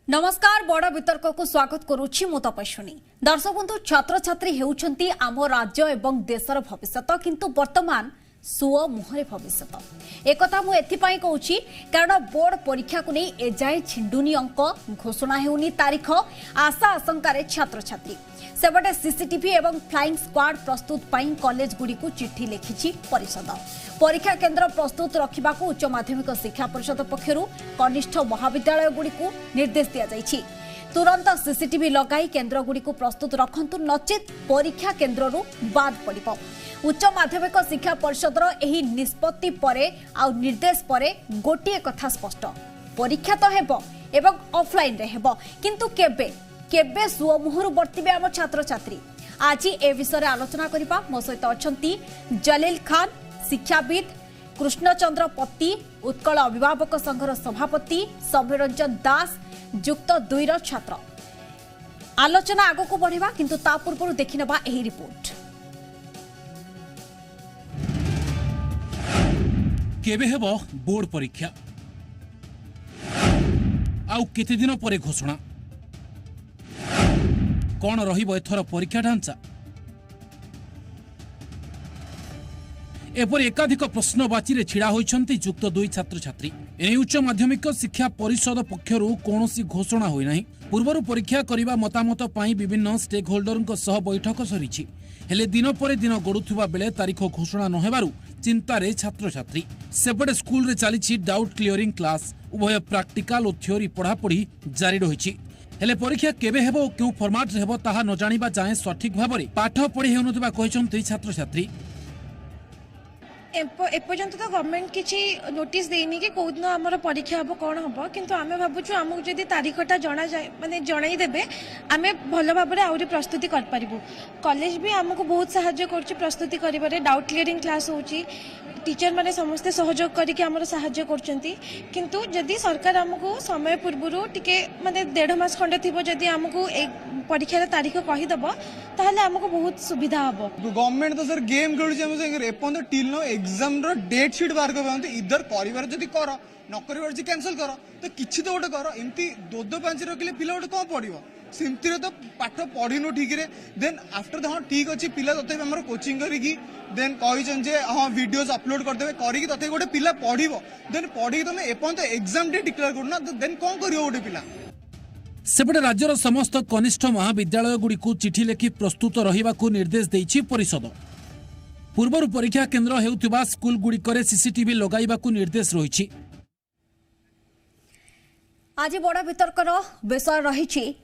नमस्कार बड़ वितर्क को स्वागत करुछि मु तपस्विनी। दर्शक बंधु छात्र छात्री हेउछंती आम राज्य एवं देशर भविष्यत किंतु वर्तमान सुओ मुहरे भविष्यत एकथा मु एथिपाई कहूछि कारण बोर्ड परीक्षा को नहीं एजाए छिंडुनी अंक घोषणा हेउनी तारीख आशा आशंकार छात्र छात्री सेबटे सीसीटीवी एवं फ्लाइंग स्क्वाड प्रस्तुत पाई कॉलेज गुडी को चिट्ठी लिखिछि परिषद। परीक्षा केन्द्र प्रस्तुत रखा उच्च माध्यमिक शिक्षा परिषद पक्षर कनिष्ठ महाविद्यालय गुडी को निर्देश दिया जाइछि। तुरंत सीसीटीवी लगाई केन्द्र गुडी को प्रस्तुत रखंतु नचेत परीक्षा केन्द्र बाद पड़िबो। उच्च माध्यमिक शिक्षा परिषद एही निष्पत्ति परे आ निर्देश परे गोटिए कथा स्पष्ट परीक्षा तो हेबो एवं ऑफलाइन रे हेबो किंतु केबे केबे सुओ मुहरु बर्तिबे आम छात्र छात्री आज ए विषय आलोचना करबा। मो सहित अछंती जलील खान शिक्षाविद, कृष्णचंद्र पत्ती उत्कल अभिभावक संघर सभापति, सौम्यरंजन दास युक्त 2 छात्र। आलोचना आगो को बढ़िबा किंतु ता पूर्व देखिनबा एही रिपोर्ट। केबे हेबो बोर्ड परीक्षा आउ केते दिन परे घोषणा कौन रहिबो एथर परीक्षा ढांचा एपर एकाधिक प्रश्नवाची छिड़ा होइछंती युक्त 2 छात्र छात्री। एने उच्च माध्यमिक शिक्षा परिषद पक्षर कौनसी घोषणा होई नाही। पूर्वर परीक्षा करिबा मतामत पाई विभिन्न स्टेक होल्डरଙ୍କ सह बैठक सरीछि हेले दिन पर दिन गडुथुबा बेले तारीख घोषणा न हेबारु चिंतारे छात्र छात्री। सेपटे स्कूल रे चलीछि डाउट क्लियरिंग क्लास उभय प्रैक्टिकल और थ्योरी पढ़ापढ़ी जारी रहिछि हेले परीक्षा केबे हेबो क्यों फॉर्मेट रे हेबो ताहा न जानिबा जाए सठिक भाबरे पाठ पढ़ी हेउनथबा कहिसंती छात्र छात्री। एपर्यंत तो गवर्नमेंट किसी नोटिस देनी कि कौन आमर परीक्षा हम कौन हम किंतु आम भावुँ आमको जब तारीखटा जना जाए माने जनईदेवे आम भल भाव आहरी प्रस्तुति करूँ। कॉलेज भी आमको बहुत साहाय्य कर प्रस्तुति कर डाउट क्लियरिंग क्लास हो टीचर माने समस्ते सहयोग करके आमर साहाय्य करछंती किंतु जदि सरकार आमको समय पूर्व टिके माने 1.5 मास खंडे थी जदि आमको परीक्षार तारीख कहीदेव ताहले आमको बहुत सुविधा हम। गवर्नमेंट तो सर गेम खेलुचे टिल नो एग्जाम रो डेट शीट बाहर कर इधर करिवार जदि कर न करिवार जे कैंसिल कर तो किछि तो गोटे कर एमती 2-5 रखिले पिला गोटे कोन पड़िबो सिमती तो पाठ पढ़िनु ठीक रे देन आफ्टर द ठीक अछि पिला तते हमर कोचिंग करिकी देन कहिसन जे हां वीडियोस अपलोड कर देबे करिकी तते गोटे पिला पढ़िबो देन पढ़ी तमे एपन तो एग्जाम डे डिक्लेयर करना देन कोन करियो गोटे पिला। सेपटे राज्यर समस्त कनिष्ठ महाविद्यालय गुडी को चिठी लिखि प्रस्तुत रहिबा को निर्देश दैछि परिषद। पूर्वर परीक्षा केन्द्र हेउथिबा स्कूल गुडिकरे सीसीटीवी लगाइबा को निर्देश रहिछि। आज बड़ वितर्कर विषय रहिछि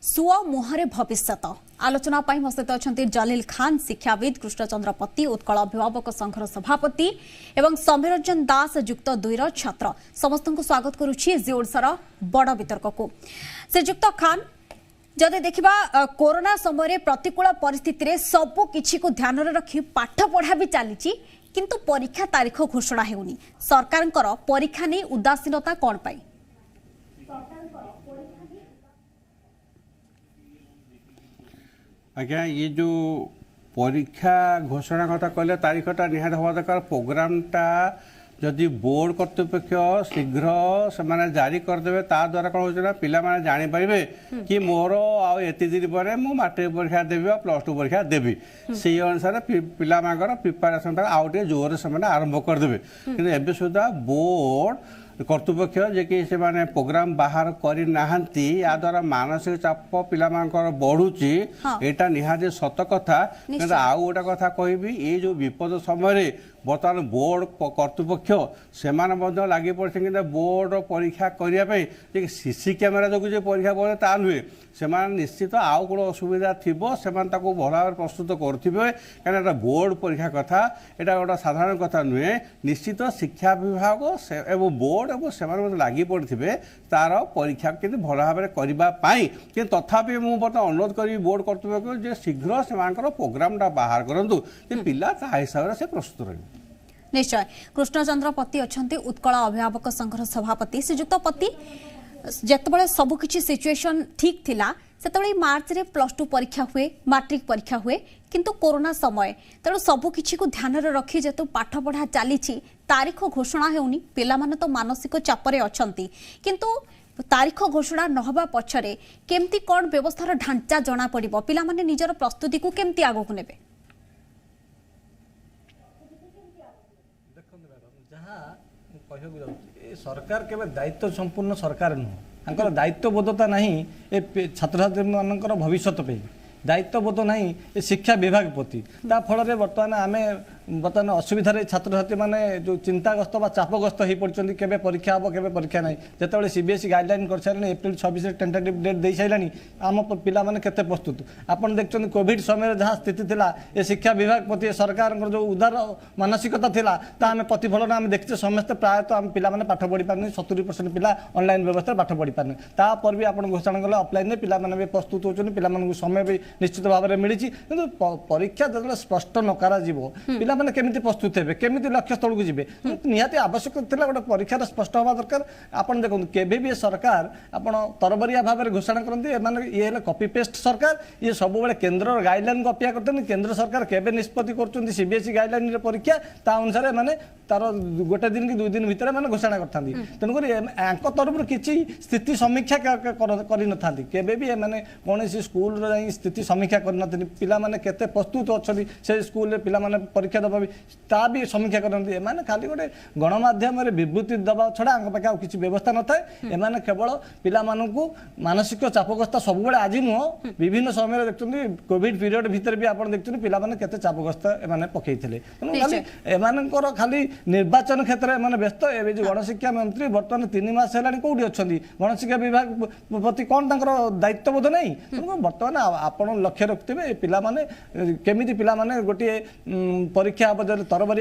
सुओ मुहरे भविष्यत। आलोचना पाई मो सहित अछंती जलील खान शिक्षाविद, कृष्णचंद्र पत्ती उत्कल अभिभावक संघर सभापति एवं सौम्यरंजन दास युक्त 2 छात्र। समस्त को स्वागत करुछि जी ओडिशार बड़ वितर्क को। श्रीयुक्त खान जदि देखा कोरोना समय प्रतिकूल परिस्थिति सबु किछि को ध्यान रखी पाठ पढ़ा भी चली किंतु परीक्षा तारीख घोषणा हेउनी सरकारंकर परीक्षा नहीं उदासीनता कौन पाई? आज्ञा ये जो परीक्षा घोषणा कथा कहले तारीखटा निहात हवा दरकार प्रोग्रामटा जदि बोर्ड कर्तृपक्ष शीघ्र से जारी करदे ता द्वारा कौन हो पिला माने जानी पारे कि मोर आत दिन पर मु मैट्रिक परीक्षा देवी +2 परीक्षा देवी से अनुसार पिला प्रिपेरेसन आउ टे जोर से आरंभ करदे कि एवं सुधा बोर्ड कर्तृपक्ष जे कि से माने प्रोग्राम बाहर करी नाहंती या द्वारा मानसिक चाप पिला मानकर बढ़ुची एटा निहाती सत कथा। किंतु आउ गोटे कथा कहबी ये जो विपद समय बर्तमान बोर्ड कर्तृपक्ष से लगी पड़े कि बोर्ड परीक्षा करने सीसी कैमेरा जो परीक्षा बोले ता नुहे से निश्चित आउ कौन असुविधा थी से भल भाव प्रस्तुत करेंगे कहीं बोर्ड परीक्षा कथा यहाँ गोटे साधारण कथा नुहे निश्चित शिक्षा विभाग एवं बोर्ड और से लगी पड़े तार परीक्षा के भल भाव करने कि तथापि मुझे बर्तमान अनुरोध करी बोर्ड कर्तृपक्ष शीघ्र से प्रोग्रामटा बाहर करूँ पिला ता हिसाब से प्रस्तुत रहे। निश्चय कृष्णचंद्र पत्ती अछंती उत्कल अभिभावक संघर सभापति। श्रीयुक्त पत्ती जेतबेले सबुकिछि सिचुएशन ठीक थिला सेतबेले मार्च रे +2 परीक्षा हुए मैट्रिक परीक्षा हुए किंतु कोरोना समय तेणु सबुकिछि को ध्यान रखी जेतु पाठ पढ़ा चली तारीख घोषणा हेउनी पिला माने तो मानसिक चापरे अछंती किंतु तारीख घोषणा नहबा पछरे केमती कौन व्यवस्थार ढांचा जना पड़िबो पिला माने निजर प्रस्तुति को केमती आगो को नेबे सरकार केवल दायित्व संपूर्ण सरकार नुह दायित्वबोधता नहीं ए छात्र छात्री मानकर भविष्य दायित्वबोध नहीं ए शिक्षा विभाग प्रति फल बर्तमान आम बर्तमान असुविधार छात्र छात्री मैंने जो चिंताग्रस्त बा चापग्रस्त हो पड़ते केवे परीक्षा हम केवे परीक्षा नहीं जिते सीबीएसई गाइडलाइन कर सारे एप्रिल 26 टेंटेटिव डेट दे सारे आम पिला माने केते प्रस्तुत आपन देखते कोविड समय जहाँ स्थिति थिला ए शिक्षा विभाग प्रति सरकार जो उदार मानसिकता थिला ता आम प्रतिफलन आम देखते समस्ते प्रायतः आम पिला माने पाठ पढ़ी पारने 70% पिला ऑनलाइन व्यवस्था पाठ पढ़ी पारने तापर भी आपन घोषणा कले ऑफलाइन पिला माने भी प्रस्तुत होचन पिला मानकु समय भी निश्चित भाव में मिली किंतु परीक्षा जो स्पष्ट नकारा जीवो पिला माने केमिति प्रस्तुत हेबे केमिति लक्ष्य स्थल को जिबे निहाती आवश्यक थिला गोटे परीक्षा स्पष्ट हवा दरकार आपन देखो केबे भी सरकार आपन तरबरिया भाव में घोषणा करती माने ये कॉपी पेस्ट सरकार ये सब बेले केंद्र गाइडलाइन को अपेक्षा करते केंद्र सरकार केबे निष्पत्ति करछन सीबीएसई गाइडलाइन रे परीक्षा ता अनुसार माने तार गोटे दिन कि 2 दिन भितर माने घोषणा करथांती तेणुक तरफ किसी स्थिति समीक्षा कर नथांती केबे भी माने कोनोसी स्कूल रे स्थिति समीक्षा कर नथि पिला माने केते प्रस्तुत अछथि से स्कूल रे पिला माने परीक्षा दबा ता भी समीक्षा करनथि एमाने खाली गोटे गणमाध्यम रे विवृत्ति दबा छडा अंग पाखा किसी व्यवस्था न थाए एमाने केवल पिला मानकु मानसिक चापग्रस्त सब बेले आज नुह विभिन्न समय देखते कोविड पीरियड भितर भी आप देखते पिला माने केते चापग्रस्त एमाने पकईथिले खाली एमानकर खाली निर्वाचन क्षेत्र में व्यस्त ए जो गणशिक्षा मंत्री बर्तमान 3 मास है कौटी अच्छा गणशिक्षा विभाग प्रति कौन दायित्वबोध नहीं बर्तमान आपड़ लक्ष्य रखुवे पिला माने केमिति पिला माने गोटे परीक्षा तरबरी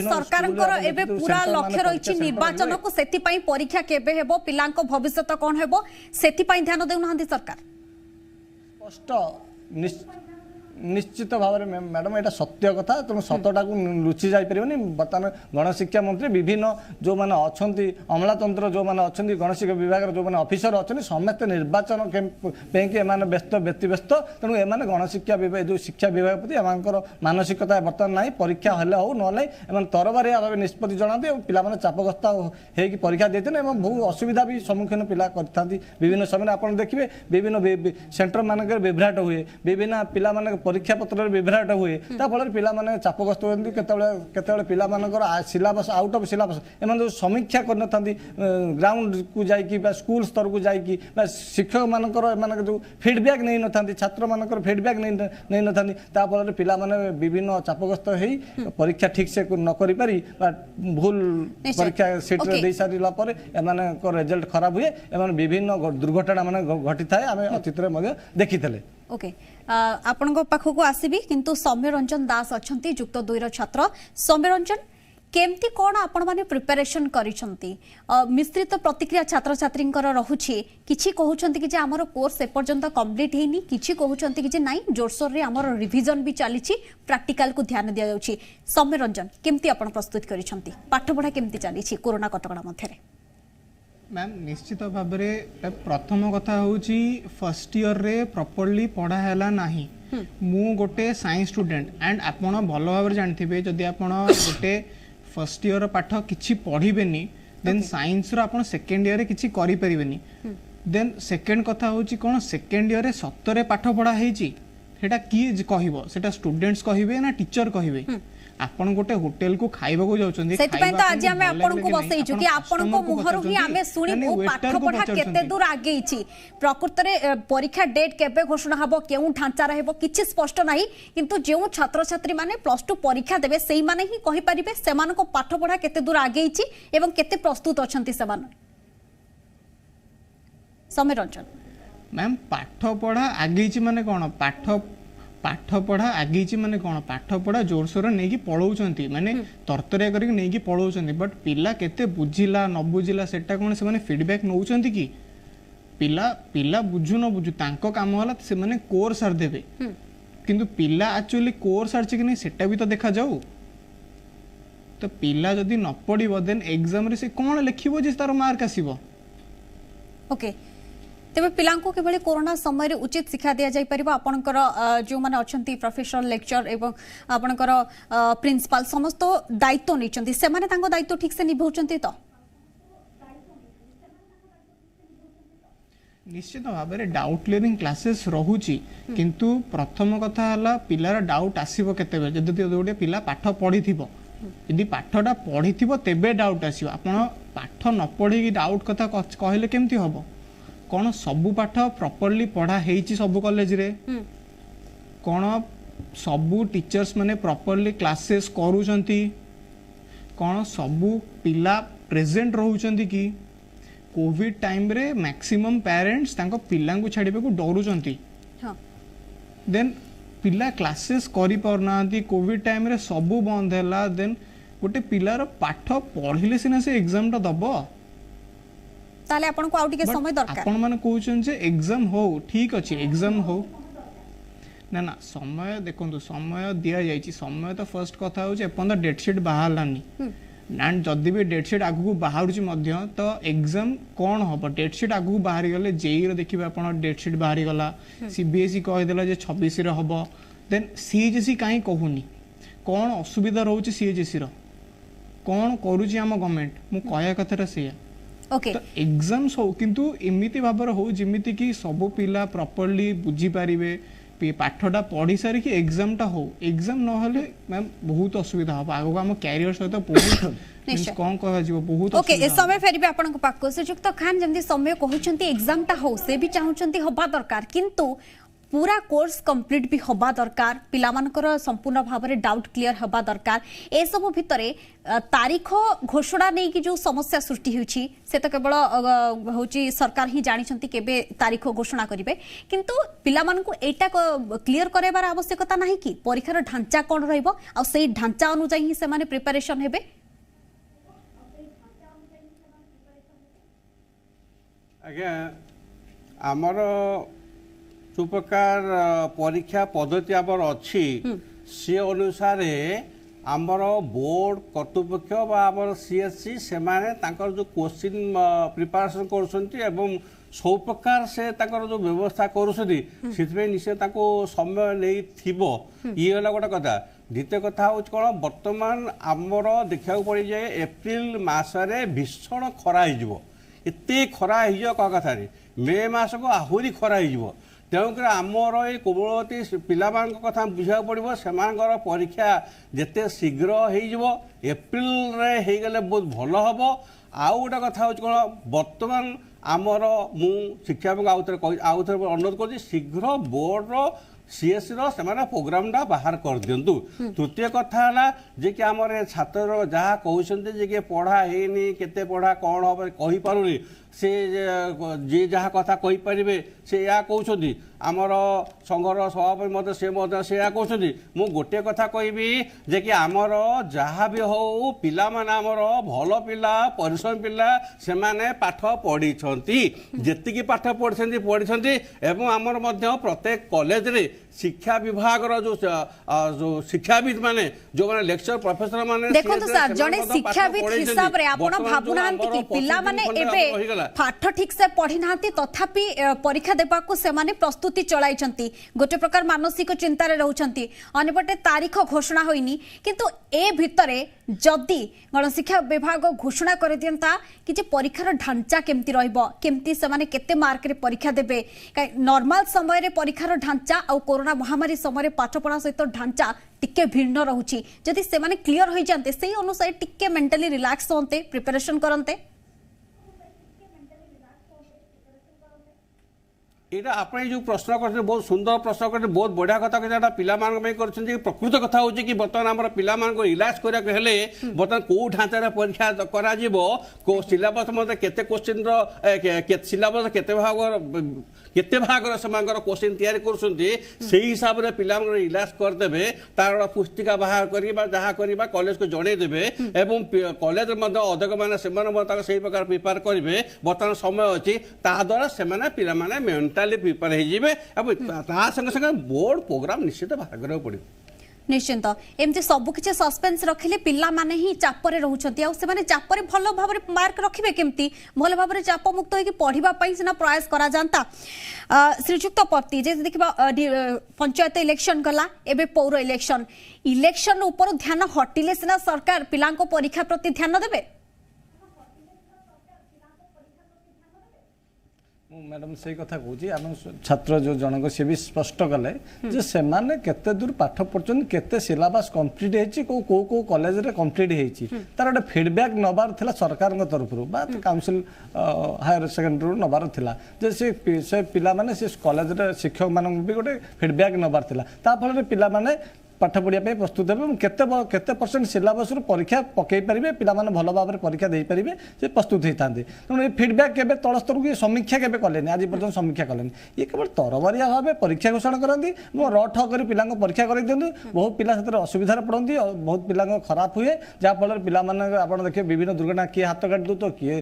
सरकार एबे पूरा लक्ष्य रही निर्वाचन को सेति पई परीक्षा केबे हेबो पिलांको भविष्य कौन हेबो सेति पई ध्यान देउनांती सरकार स्पष्ट निश्चित भाव में मैडम यहाँ सत्य कथा तेणु सतटा को लुचि जापर बर्तमान गणशिक्षा मंत्री विभिन्न जो मैंने अच्छा अमलातंत्र जो मैंने अच्छा गणशिक्षा विभाग जो मैंने अफिसर अच्छा समस्त निर्वाचन एम व्यस्त व्यतिव्यस्त तेणु एम गणशिक्षा विभाग जो शिक्षा विभाग प्रति एम मानसिकता बर्तमान ना परीक्षा हेल्ले हो ना तरबारिया भाव निष्पत्ति जनाते पिला चापग्रस्त होगी परीक्षा देते बहुत असुविधा भी सम्मुखीन पिला करते विभिन्न समय आप देखिए विभिन्न सेंटर मानक विभ्राट हुए विभिन्न पिला परीक्षा पत्र विभ्राट हुए फल पिला माने चापग्रस्त होती केतबेले पिला मानकर सिलेबस आउट ऑफ सिलेबस एम जो समीक्षा कर ग्राउंड को जाइकी स्कूल स्तर को जाइकी शिक्षक मानकर एम जो फीडबैक नहीं न छात्र मानकर फीडबैक नहीं न फल पिला माने विभिन्न चापग्रस्त हो परीक्षा ठीक से न करि पारी भूल परीक्षा सीट रे दे सारिला पर एम रिजल्ट खराब हुए एम विभिन्न दुर्घटना माने घटी थाए आम अतीत में देखी ओके आपण पाखक आसबि किंतु सौम्य रंजन दास अच्छंती युक्त 2 रो छात्र सौम्य रंजन केमती कौन आपण माने प्रिपरेशन करिसंती मिश्रित प्रतिक्रिया छात्र छात्री रहुछि किछि कहउछंती कि जे हमर कोर्स एपर्यंत कंप्लीट हेनी किछि कहउछंती कि जे नाइ जोरसोर रे हमर रिवीजन भी चलीछि प्रैक्टिकल को ध्यान दिया जाउछि सौम्य रंजन केमती आपण प्रस्तुत करिसंती पाठ पढ़ा केमती चलीछि कोरोना कटकड़ा मध्य मैम निश्चित भाव में प्रथम कथा हूँ फर्स्ट ईयर रे प्रॉपर्ली पढ़ा है ना मु गोटे साइंस स्टूडेंट एंड आपण भल भाव जानते जदि आपण गोटे फर्स्ट ईयर पाठ किछि पढ़िबेनी देन साइंस रो आपण सेकंड ईयर रे किछि करि परिबेनी देन सेकंड कथा हूँ कौन सेकंड ईयर रे सतरे पाठ पढ़ा हेची सेटा की कहबो सेटा स्टूडेंट्स कहिबे ना टीचर कहिबे आपण गोटे होटल को खाइबा को जाउछन सेति पय त आज हम आपण को बसै छु कि आपण को मुहरु ही हमें सुनी पाठ पढ़ा केते दूर आगे छि प्रकृत रे परीक्षा डेट केबे घोषणा हबो केउ ढांचा रहबो किछि स्पष्ट नाही किंतु जेउ छात्र छात्री माने प्लस 2 परीक्षा देबे सेही माने ही कहि परिबे सेमान को पाठ पढ़ा केते दूर आगे छि एवं केते प्रस्तुत अछंती सेमान सौम्य रंजन मैम पाठ पढ़ा आगे छि माने कोन पाठ पढ़ा आगे माने कौन पाठ पढ़ा जोरसोर नहीं पढ़ाऊँच माने तरतरिया करके नहीं पढ़ाऊँच बट पिला केते बुझिला न बुझिला सेटा कौन से माने फीडबैक नौचंत कि पिला पिला बुझु न बुझु तांको काम होला से माने कोर सार देबे किंतु पिला एक्चुअली कोर सार कि नहीं सेटा भी तो देखा जाऊ तो पिला जदि न पढ़िबो देन एग्जाम रे से कौन लिखिबो जे तार मार्क आसीबो ओके तेबे पिलांको केवल कोरोना समय उचित शिक्षा दिया जाय परिबो आपनकर जो माने अछंती प्रोफेसर लेक्चर एवं आपनकर प्रिंसिपल समस्त दायित्व नैचंती से माने तांको दायित्व ठीक से निभाउचंती तो निश्चित भाव में डाउट क्लीयरिंग क्लासेस रोची किंतु प्रथम कथा है पिलार डाउट आसो केते जदि गोटे पिला पाठ पढ़ी यदि पाठटा पढ़ी तेबे डाउट आसो आप पाठ न पढ़ी डाउट कथा कहले केमती हम कौन सबू पाठ प्रॉपर्ली पढ़ा होती सबू कॉलेज रे कौन सबू टीचर्स माने प्रॉपर्ली क्लासेस करूचंती कौन सबू पिला प्रेजेंट रहउचंती कि कोविड टाइम रे मैक्सिमम पेरेंट्स तांको पिला को छाड़े को डरुचंती देन पिला क्लासेस करि परनांती कोविड टाइम रे सबू बंद हैला देन गोटे पिलार पाठ पढ़िले सिना से एग्जाम टा दबो ताले आपन को आउट के समय दरकार आपन माने कहउछन जे एग्जाम हो ठीक अछि एग्जाम हो ना ना समय देखंतु समय दिया जाइछि समय तो फर्स्ट कथा हो जे अपन डेट शीट बाहरलानी एंड जदि भी डेट शीट आगु बाहर तो एग्जाम कौन हम डेट शीट आगु बाहर गले जेई रो देखिबे अपन डेट शीट बाहर गला सीबीएसई कहिदेला जे 26 रे हबो देन सीएचएसई काई कहूनी कौन असुविधा रहउछि सीएचएसई रो कौन करूछि हम गवर्नमेंट मु कहया कथरा से ओके तो एग्जाम्स हो किंतु एमिति भाबर हो जेमिति कि सब पिला प्रॉपर्ली बुझी पारिबे पाठटा पढ़ी सारिकी एग्जामटा हो एग्जाम न मैम बहुत असुविधा हम आगो आम कैरियर सहित बहुत कौन कह बहुत ओके ए समय फेरबे आपन को पाको श्रीजुक्त खान जमदी समय कहउचंती एग्जामटा हो से भी चाहउचंती होबा दरकार किंतु पूरा कोर्स कंप्लीट भी होबा दरकार पिला मानकर संपूर्ण भाव में डाउट क्लियर होबा दरकार ए सब भितरे तारीख घोषणा नहीं कि जो समस्या सृष्टि होची से तो केवल होची सरकार ही जानिछंती केबे तारीख घोषणा करिवे किंतु पिला मान को एटा क्लियर करेबार आवश्यकता नाही कि परीक्षार ढांचा कोन रहइबो आ सेही ढांचा अनुसार ही से माने प्रिपरेशन हेबे आज्ञा हमर जो प्रकार परीक्षा पद्धति आमर अच्छी से अनुसार आमर बोर्ड कर्तृपक्ष आमर सीएससी से माने तांकर जो क्वेश्चन प्रिपरेशन करुछंती एवं सब प्रकार से तांकर जो व्यवस्था करुछंती सिथबे निश्चय ताको समय नहीं थिबो ये होला गोटा कथा द्वितीय कथा हो कौन वर्तमान आमर देखा पड़ जाए एप्रिल मासरे भीषण खरा हो एते खरा हो कह कथा मे मास को आहुरी खरा हो तेणुक आमर ये कोमलवती पिला कथा बुझा पड़ो से परीक्षा जिते शीघ्र हो एप्रिल रे गले बहुत भल हम आउ गोटे कथा हो कौन बर्तमान आमर मु शिक्षा आउ थे अनुरोध कर शीघ्र बोर्ड सीएससी से प्रोग्राम टा बाहर कर दिंतु तृतीय कथा है जे कि आमर छात्र जहाँ कहते जे पढ़ा है केते पढ़ा कौन हम कही पारुनी से जे जहाँ कथा कही पारे से या कहते आमर संघर सभापति मत से या कहते मु गोटे कथा कहबी जे कि आमर जहाँ भी हो पिला माने आमर भल पिला परिश्रम पिला से माने पाठ पढ़ी जेतिकी पाठ पढ़ी एवं आमर मध्य प्रत्येक कॉलेज रे शिक्षा विभाग जो शिक्षाविद माने जो माने लेक्चर प्रोफेसर माने देखो सर जने शिक्षाविद हिसाब रे आपण भाबुनांती कि पिला माने एबे पाठ ठीक से पढ़ी नांती तथापि परीक्षा देबा को से माने प्रस्तुति चलाइछंती गोटे प्रकार मानसिक चिंता रे रहउछंती अनेपटे तारीख घोषणा होइनी किंतु ए भितरे जदी गणशिक्षा विभाग घोषणा कर दियंता कि जे परीक्षार ढांचा केमती रहइबो केमती से माने केते मार्क रे परीक्षा देबे नॉर्मल समय रे परीक्षार ढांचा आ कोरोना महामारी समय पाठपढ़ा सहित ढांचा टिके भिन्न रहुची जदि से माने क्लियर होई जानते सेही अनुसार टिके मेंटली रिलैक्स होते प्रिपरेशन करते यहाँ आप जो प्रश्न करते बहुत सुंदर प्रश्न करते बहुत बढ़िया कथा कहते पिला प्रकृत कथा हो कि बर्तमान आम पिला रिलैक्स कराले बर्तमान कौ ढांचार परीक्षा करा सिलेबस मत केते क्वेश्चन सिलेबस केते भागर से क्वेश्चन तैयारी कर हिसाब से पिला रिलैक्स करदे तार पुस्तिका बाहर जहाँ करवा कॉलेज को जनईदेवे एवं कॉलेज अध्यक्ष मैंने से प्रकार प्रिपेयर करेंगे बर्तमान समय अच्छी ताद्वारा से पिला मेंटाली प्रिपेयर हो संगे संगे बोर्ड प्रोग्राम निश्चित बाहर करा पड़ो निश्चिंत एमती सबु किछि सस्पेंस रखिले पिला माने ही चापरे रहउछंती आ से माने चापरे भलो भाबरे मार्क रखिबे केमती भलो भाबरे चाप मुक्त होई कि पढिबा पई सिना प्रयास करा जानता श्रीजुक्त पति जे देखिबा पंचायत इलेक्शन गला एबे पौर इलेक्शन ऊपर ध्यान हटिले सिना सरकार पिलांको परीक्षा प्रति ध्यान देबे मैडम से कथा कहूँ आम छात्र जो जनक सी भी स्पष्ट कले जे सेमाने केते दूर पाठ पढ़ुछन केते सिलेबस कंप्लीट हेची को कॉलेज रे कंप्लीट हेची तार गोटे फीडबैक नबार थिला सरकार तरफ बा काउंसिल हायर सेकेंडरी नबार थिला जे से पिला माने से कॉलेज रे शिक्षक मानन भी गोटे फीडबैक नबार थिला ता फल रे पिला माने पाठ पढ़िया प्रस्तुत हे केते परसेंट सिलेबस परीक्षा पकई पारे पिला माने भल भाव में परीक्षा दे पारे से प्रस्तुत होता तेणु ये फीडबैक के तल स्तर को समीक्षा के कलेनि आज पर्यटन समीक्षा कलेनि ये केवल तरबरिया भाव परीक्षा घोषणा करती रठ कर पिला परीक्षा कर दिखाँ बहुत पिला असुविधा पड़ती बहुत पिला खराब हुए जहाँफल पिला आप देखिए विभिन्न दुर्घटना किए हाथ काट दो तो किए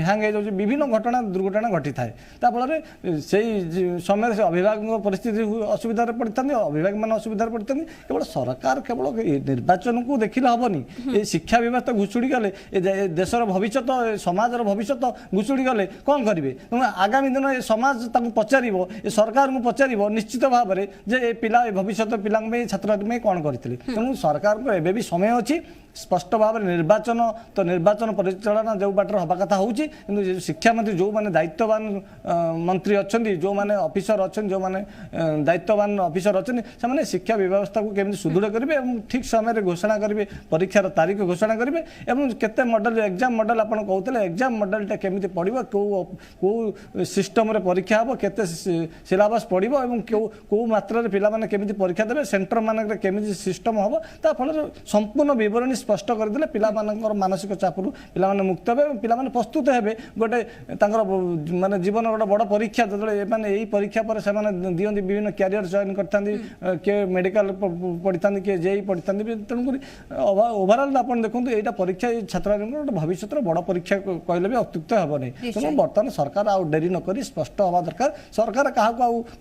हैंग हो विभिन्न घटना दुर्घटना घटी था फल से समय से अभिभावक परिस्थिति असुविधा पड़ता अभिभावक मैंने असुविधा पड़ता केवल सरकार केवल निर्वाचन को देखिले हेनी ये शिक्षा व्यवस्था घुषुड़ी गले देशर भविष्य समाजर भविष्य घुषुड़ी गले कौन करेंगे आगामी दिन ये समाज पचार ये सरकार को पचार निश्चित भाव में जे पिला भविष्य पिला छात्र कौन करते तेणु सरकार को एवं भी समय अच्छी स्पष्ट भाव में निर्वाचन तो निर्वाचन परिचालना जो बाटर हवा कथा होची किंतु शिक्षा मंत्री जो माने दायित्ववान मंत्री अच्छा जो माने ऑफिसर अच्छा जो माने दायित्ववान ऑफिसर अच्छा से माने शिक्षा व्यवस्था को केमि सुदृढ़ करेंगे और ठीक समय घोषणा करेंगे परीक्षार तारीख घोषणा करेंगे और केते मॉडल एग्जाम मॉडल आप कहते एग्जाम मॉडलटा केमि पड़ो कौ सिस्टम रे परीक्षा हम केते सिलेबस पड़ो और कौ मात्रा पिला माने केमि परीक्षा देवे सेंटर मानक केमि सिस्टम हम ता फल संपूर्ण विवरणी स्पष्ट करदे पिला मानसिक चापरू पिला मुक्त हे पिला प्रस्तुत हे गोटे माने जीवन गोटे बड़ परीक्षा जो यही परीक्षा पर से दिखती विभिन्न क्यारियर चयन करते किए मेडिकल पढ़ी था किए जेई पढ़ी था तेणुक ओभरअल आप देखो यहाँ परीक्षा छात्र गोटे भविष्य बड़ परीक्षा कहले भी अत्युक्त हे नहीं तेणु बर्तमान सरकार आउ डेरी नक स्पष्ट हवा दरकार सरकार क्या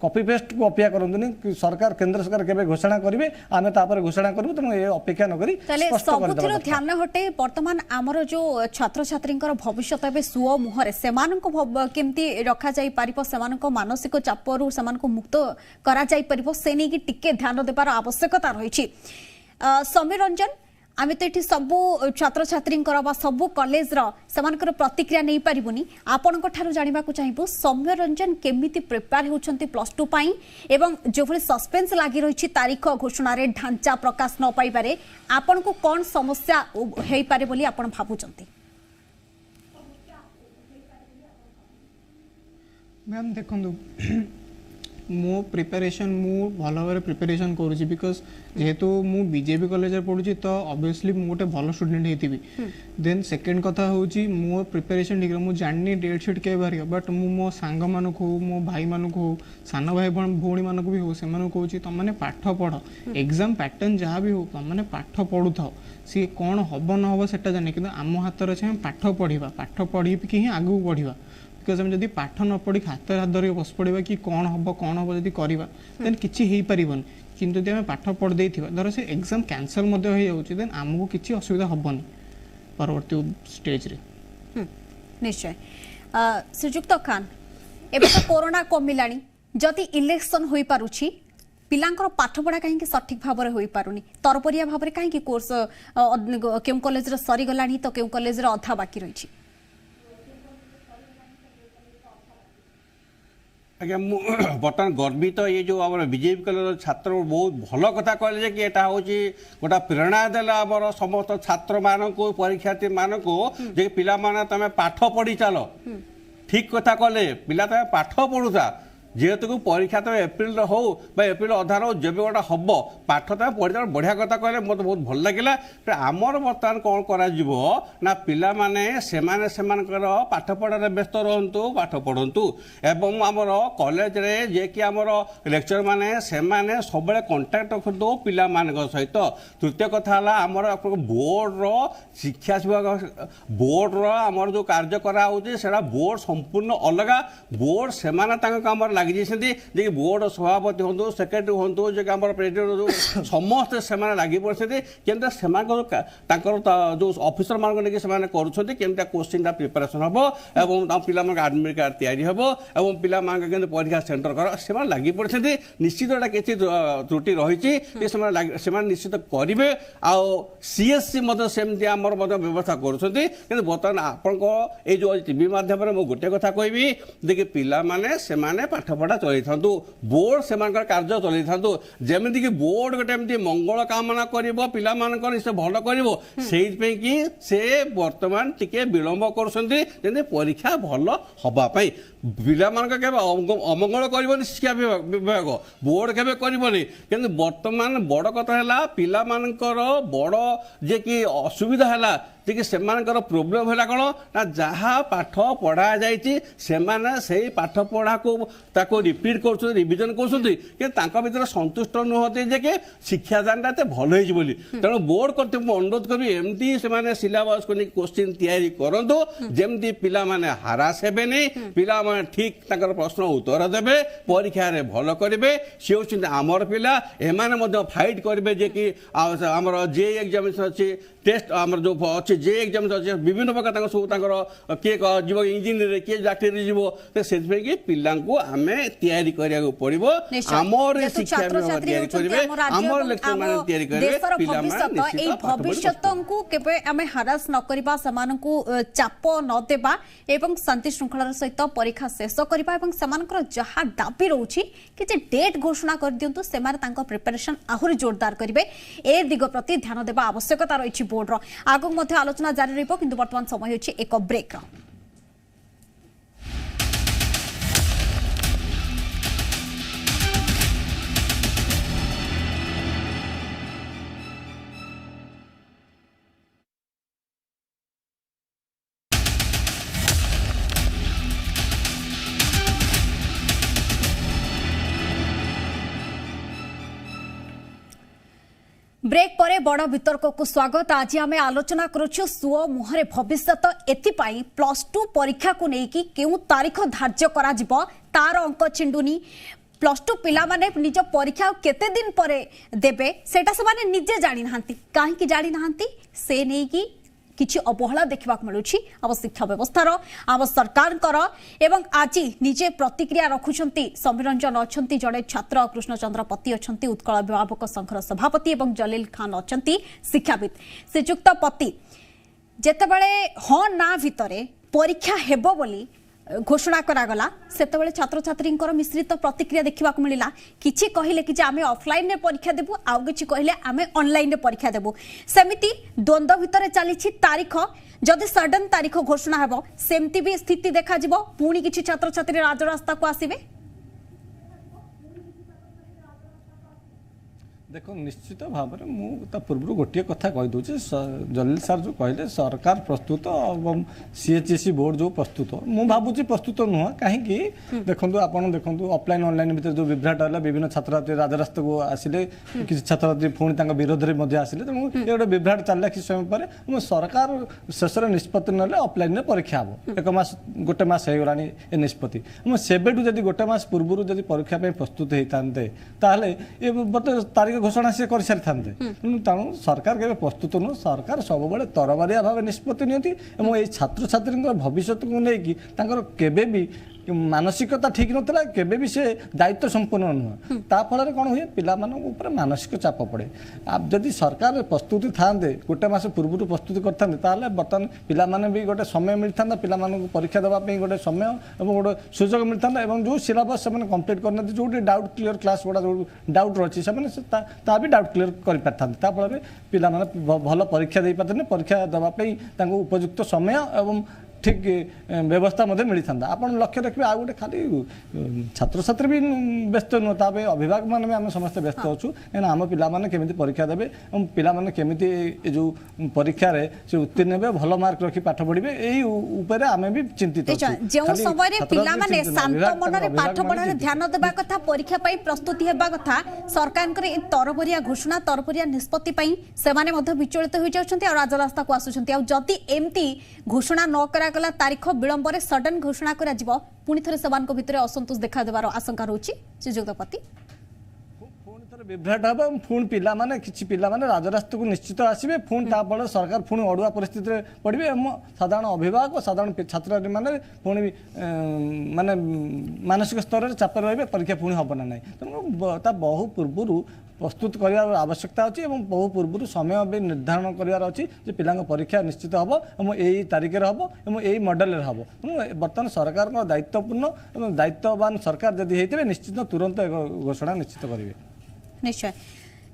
कॉपी पेस्ट को अपेक्षा करते सरकार केंद्र सरकार केवे घोषणा करेंगे आम घोषणा करूँ तेणु ये अपेक्षा नक ध्यान हटे बर्तमान आमर जो छात्र छात्री भविष्य ए सुओ मुहर से केमती रखा जाई पारिबो सेमानक मानसिक चापरू सेमानक मुक्त करा जाई परिबो से नहीं टिके ध्यान देबार आवश्यकता रही। समीर रंजन आम तो ये सबू छात्र छात्री सबू कॉलेज सेमानकर प्रतिक्रिया नहीं पारिबुनी आपण जानवा चाहिए सौम्य रंजन केमिति प्रिपेयर होउछंती प्लस टू पाई एवं जो भली सस्पेंस लगी रही तारीख घोषणा रे ढांचा प्रकाश न पाई पारे आपण को कौन समस्या हेई पारे बोली आपण भाबुचंती। मैम देखो मो प्रिपेरेशन मु भल भाव प्रिपेरेशन करुँची बिकज जेहेतु मु बीजेपी कॉलेज पढ़ुची तो ऑब्वियसली मु गोटे भल स्टूडेंट होती देन सेकेंड कथा हूँ मो प्रिपेरेशन ठीक मुझे जानी डेट शीट के बाहर बट मु मो सांग मानक हो मो भाई मानक हो सान भाई भौणी मानक भी हो से कहूँ तुमने पाठ पढ़ एग्जाम पैटर्न जहाँ भी हो तुमने पाठ पढ़ु था सी कौन हम न हम से जाने कि आम हाथ अच्छे पाठ पढ़ा पाठ पढ़ी ही आगू बढ़ा बिकज आम जब पाठ न पढ़ी हाथ हाथ धरिक बस पड़ा कि कौन हम जब करवा देन किसी हो पारन किंतु जब आम पाठ पढ़ दे धर से एग्जाम कैंसल हो जाऊँगी देन आमको किसी असुविधा हेनी परवर्ती स्टेज रे। निश्चय श्रीजुक्त खान एबे तो कोरोना कमिलानी जदि इलेक्शन होई पारुछि पिलांकर पाठ पढ़ा कहीं सठिक भाव में हो पारुनी तरबरिया भाव में कहीं कोर्स केउ कॉलेज रे सरी गलानी तो केउ कॉलेज रे अधा बाकी रही। आज्ञा बर्तमान गर्वित तो ये जो आम बीजेपी कॉलेज छात्र बहुत भल कथा कहले कि यहाँ हूँ गोटा प्रेरणा देला आमर समस्त छात्र मानक परीक्षार्थी मानक जे पिला माने तमे पाठ पढ़ी चल ठीक कथा कहले पिला तमे पाठ पढ़ुता जेहेतु परीक्षा तुम एप्रिल हो एप्रिल अधार हो जब गोटा हम पाठ तुम पढ़ी बढ़िया कथा कहले मत बहुत भल लगे आमर बर्तमान कौन करा पिला माने पाठ पढ़ार व्यस्त रहतु पाठ पढ़तु एवं आमर कॉलेज रे जे कि आमर लेक्चर माने सब कंटाक्ट रखु पिला सहित। तृतीय कथा आमर बोर्ड शिक्षा विभाग बोर्ड आमर जो कार्य करा बोर्ड संपूर्ण अलग बोर्ड से लगी जे बोर्ड सभापति हूँ सेक्रेटरी हूँ जे आम प्रेसिडेंट जो समस्ते से लगी पड़ते केमती जो ऑफिसर मान नहीं कर क्वेश्चन प्रिपेरेसन हम और पिला आडमिट कार्ड तैयारी हम और पिला परीक्षा सेंटर कर से लगी पड़ते निश्चित किसी त्रुटि रही निश्चित करेंगे आउ सीएससी सेमती आमर व्यवस्था कर बर्तमान आपण ये जो टीवी माध्यम मुझे गोटे कथा कहबी देखिए पिला माने से पाठपढ़ा चलि था बोर्ड से कार्य चलि था जमीक बोर्ड गोटे मंगल कामना कर पिला निश्चय भल कर कि से वर्तमान टिके विलंब कर परीक्षा भल हवाई पिला अमंगल कर शिक्षा विभाग बोर्ड केवे करबनी कि वर्तमान बड़ कथा है पिला बड़ जे कि असुविधा है कि सेमानकर प्रोब्लेम है कौन ना जहाँ पाठ पढ़ा जाए पाठ पढ़ा को रिपीट कर रिविजन कर संतुष्ट नुहति जे कि शिक्षादान एत भल हो तेणु बोर्ड करते अनुरोध करी एमती से सिलेबस को क्वेश्चन तैयारी करूँ जमती पिला हारास हे पिला ठीक प्रश्न उत्तर देवे परीक्षा भल करेंगे सी हूँ आमर पिला एमाने फाइट करेंगे जे कि आमर जे एग्जामिनेशन अच्छी टेस्ट आमर जो अच्छे जे एग्जाम अच्छे विभिन्न प्रकार सब किए जीव इंजीनियर किए चाकरी जीव से पिला आम तैयारी करा पड़ो आमर शिक्षा विभाग तैयारी करेंगे आमर लेक्चर मान तैयारी करेंगे भविष्य को केबे आमे हरास न करबा समानकु चाप न देबा एवं शांति श्रृंखलार सहित परीक्षा शेष करबा एवं समानकर जहा दाबी रहउछि कि जे डेट घोषणा कर दियंतु सेमार तांको प्रिपरेशन आहुरी जोरदार करिवे ए दिग प्रति ध्यान देबा आवश्यकता रहिछि बोर्ड रो आगु मध्ये आलोचना जारी रहइबो किंतु वर्तमान समय होछि एक ब्रेक रो। ब्रेक परे बड़ वितर्क को स्वागत। आज आम आलोचना करुछु सुओ मुहरे भविष्यत एथिपाई +2 परीक्षा को लेकिन केउ तारीख धार्य करा जिवो तार अंक छिंडुनी +2 पिला माने निज परीक्षा केते दिन परे देबे सेटा से माने निजे जानि नाहंती काहे कि जानि नाहंती से नै कि किछि अवहेला देखा मिलूँ आम शिक्षा व्यवस्थार आम सरकार एवं आज निजे प्रतिक्रिया रखुंट समीर रंजन अच्छा जड़े छात्र कृष्णचंद्र पति अच्छा उत्कल अभिभावक संघर सभापति एवं जलील खान अच्छा शिक्षाविद श्रीजुक्त पति जेतेबेले हाँ ना भितर परीक्षा हेबो बोली घोषणा करागला सेतेबेले छात्र छात्री मिश्रित प्रतिक्रिया देखा मिला किछि कहिले कि आमे ऑफलाइन रे परीक्षा देबु आउ किछि कहिले आमे ऑनलाइन रे परीक्षा देबु सेमिति द्वंद्व भितर चलीछि तारीख जदि सडन तारीख घोषणा हेबो सेमति भी स्थिति देखा जिवो पुणी किछि छात्र छात्री राजरास्ता को आसीबे। देखो निश्चित भाव में मुझे पूर्व गोटे कथा कहीदे जलील सार जो कहले सरकार प्रस्तुत और सीएचएसई बोर्ड जो प्रस्तुत मु भावुँ प्रस्तुत नुह कहीं देखो आप देखो ऑफलाइन ऑनलाइन भितर जो विभ्राट है विभिन्न छात्र छात्री राजरास्ता को आसिले किसी छात्र छात्री पुणी विरोध में आसिले तेणु ये गोटे विभ्राट चलला किसी समय पर सरकार शेष निष्पत्ति ना ऑफलाइन परीक्षा हम एक मास गोटे मास हो गलानी ए निष्पत्ति सेबेठू जब गोटे मास पूर्व जब परीक्षा प्रस्तुत होता ये तारीख घोषणा से कर सारी था तेणु सरकार के प्रस्तुत नुह सरकार सब तरबारिया भाव निष्पत्ति नि छात्र छात्री भविष्य को लेकिन केबे भी मानसिकता ठीक नाला केबे भी से दायित्व संपन्न नुह ताफल कौन हुए पिला मानसिक चाप पड़े आप जदि सरकार प्रस्तुति था गोटे मास पूर्व प्रस्तुति करते बर्तमान पिला भी गोटे समय मिलता पिला परीक्षा देवाई गोटे समय और गोटे सुजोग मिलता और जो सिलेबस से कंप्लीट करना जो डाउट क्लीयर क्लास गुड़ा जो डाउट रही है भी डाउट क्लीयर कर पिला भल परीक्षा दे पाते परीक्षा देवाई उपयुक्त समय और ठीक व्यवस्था मिली था आप लक्ष्य रखिए आ गए खाली छात्र छात्री भी व्यस्त नुह ताप अभिभावक मैंने भी आम समस्त व्यस्त अच्छु कहीं आम पाने केमी परीक्षा देवे और पाने केमी जो परीक्षा से उत्तीर्ण हे भल मार्क रखी पाठ पढ़े यही आम भी चिंतित जो समय शांत मन पाठ पढ़ा ध्यान देवा कथा परीक्षा प्रस्तुति होगा कथा सरकार तरबरिया घोषणा तरबरिया निष्पत्ति से विचलित हो जाती राजरास्ता को आसुँच जदि एमती घोषणा न करा कुहगला तारीख विलंबर सडन घोषणा करा जिवो पुणी थरे समान को भितरे असंतोष देखा देबार आशंका रहउची श्रीजुक्त पति पुणी थरे विभ्राट हबा पुणी पिला माने किछि पिला माने राजरास्ता को निश्चित आसीबे पुणी ता फल सरकार पुणी अडुआ परिस्थिति रे पड़बे साधारण अभिभावक साधारण छात्र माने पुणी माने मानसिक स्तर रे चाप रहबे परीक्षा पुणी हबो ना नै त ता बहु पूर्वरु प्रस्तुत करार आवश्यकता अच्छी और बहु पूर्व समय भी निर्धारण करार अच्छी पिला परीक्षा निश्चित हम और यही तारीख हम और यही मॉडल हम बर्तमान सरकार दायित्वपूर्ण और दायित्ववान सरकार जदि होते निश्चित तुरंत घोषणा निश्चित करेंगे निश्चय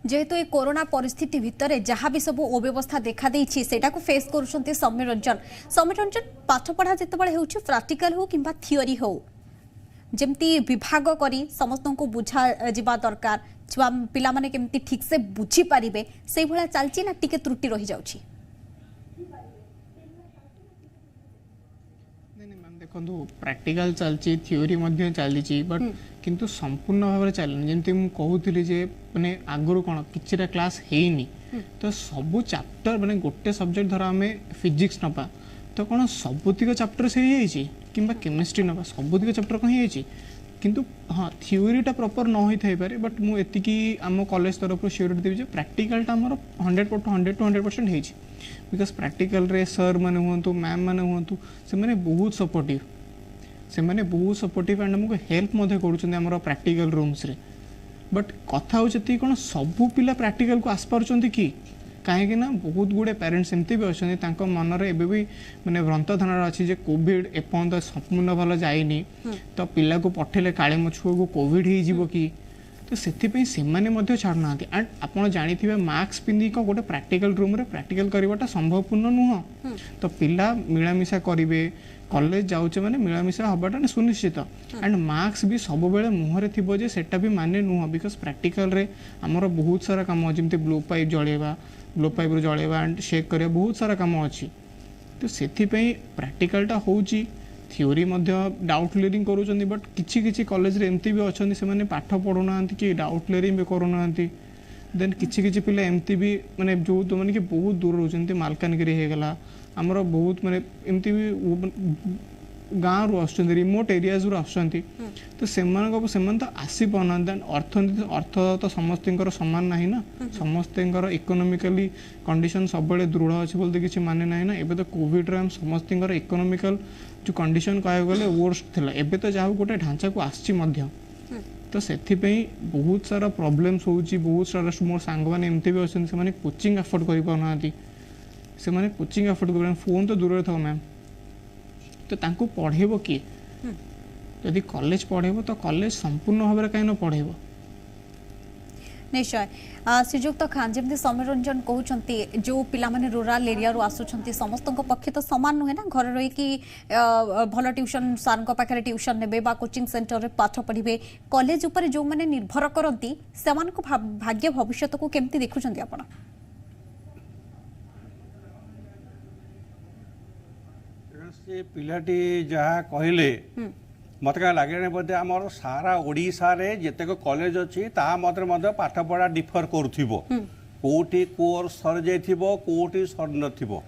जेहेतु ये कोरोना परिस्थिति भितर जहाँ भी सब अव्यवस्था देखा देछि सेटा को फेस करुछन्ते समीर रंजन पाठ पढ़ा जितेबाला होउछि प्रैक्टिकल हो किंबा थियोरी हो जमती विभाग करी समस्त को बुझा जिबा दरकार छुआ पिला माने केमती ठीक से बुझी पारिबे सेही भला चलची ना टिके त्रुटि रही जाउछि देखो प्रैक्टिकल चलची थियोरी मध्य चली बट किंतु संपूर्ण भाव चलनी जमी मुझे कहूली जे माने आगुरी कौन किछिटा क्लास हेनी तो सबू चैप्टर माने गोटे सब्जेक्ट धर आम फिजिक्स नवा तो कौन सबुतिक चैप्टर से कि केमिस्ट्री नवा सबुतिक चैप्टर कौन हो किंतु हाँ थियोरीटा प्रॉपर न होई थाई पारे बट मु एतिकी आम कॉलेज तरफ श्योरिटी देवी प्रैक्टिकलटा आमर 100 to 100% होइछि बिकॉज प्रैक्टिकल रे सर माने हुंतु मैम माने हुंतु से माने बहुत सपोर्टिव एंड हमको हेल्प मधे करूछन हमर प्रैक्टिकल रूम्स रे बट कथा होचती कोन सबु पिला प्रैक्टिकल को आस पारुछंती कि कहीं ना बहुत गुड़े पेरेंट्स एमती भी अच्छा मन रे भी माने भ्रांत धारणा अच्छी जे कोविड एपर्यंत संपूर्ण भल जाइनी तो पिला को पठेले काले मो छुआ को कोविड हो कि तो से छाड़ना एंड आप जानी मास्क पिंधि गोटे प्रैक्टिकल रूम रे प्रैक्टिकल करवाटा संभवपूर्ण नुह तो पिला मिलामिशा करेंगे कॉलेज जाऊे मैंने मिलामिशा हवाटा सुनिश्चित एंड मास्क भी सब बेले मुहर थी जे सेटा भी माने नुह बिकज प्रैक्टिकल रे आमर बहुत सारा काम जमी ब्लो पाइप जलेवा ग्लो पाइप जलेवा एंड शेक करा बहुत सारा काम अच्छी तो से प्रैक्टिकलटा होची थियोरी डाउट क्लियरिंग करूँ बट किसी कॉलेज रे एमती भी अच्छा से पाठ पढ़ुना कि डाउट क्लियरिंग भी करूना देन किसी पिला एमती भी माने जो तो माने कि बहुत दूर रोचंती मालकानगिरी हो गला आमर बहुत माने एमती भी गाँव रु आस रिमोट एरियाज रु आसुँच तो से तो आसी पाना अर्थनीति अर्थ तो समस्त सामान ना ना समस्त इकोनोमिकली कंडीशन सब दृढ़ अच्छे बोलते किसी माने ना ना एबे तो कोविड रे समस्त इकोनोमिकल जो कंडीशन कह गले वर्स्ट थिला एबे तो जहाँ गोटे ढांचा को आसी तो से बहुत सारा प्रॉब्लम्स होची बहुत सारा मोर सांग मैंने एमती भी अच्छे से कोचिंग अफोर्ड कर पाना से कोचिंग अफोर्ड कर फोन तो दूर था मैम तो तांको पढ़ेबो किए यदि कॉलेज पढ़ेबो तो कॉलेज संपूर्ण भाव में कहीं न पढ़ेबो निश्चय श्रीजुक्त खान जमी समीर रंजन कहते जो पिला माने रूराल एरिया रू आसुछंती समस्त पक्षे तो सामान नुहे ना घर रही कि भल ट्यूशन सार पाखे ट्यूशन नेबे बा कोचिंग सेंटर रे पाठ पढ़िबे कॉलेज उपर जो माने निर्भर करती से भाग्य भविष्य को केमती देखुछंती आपण से पिलाटी जहाँ कहले मत क्या लगे बोधे आम सारा ओडिशा रे जेतेक कॉलेज अच्छी मध्य पाठ पढ़ा डिफर करोटी कोर्स सर जाइथिबो कोटी सर नथिबो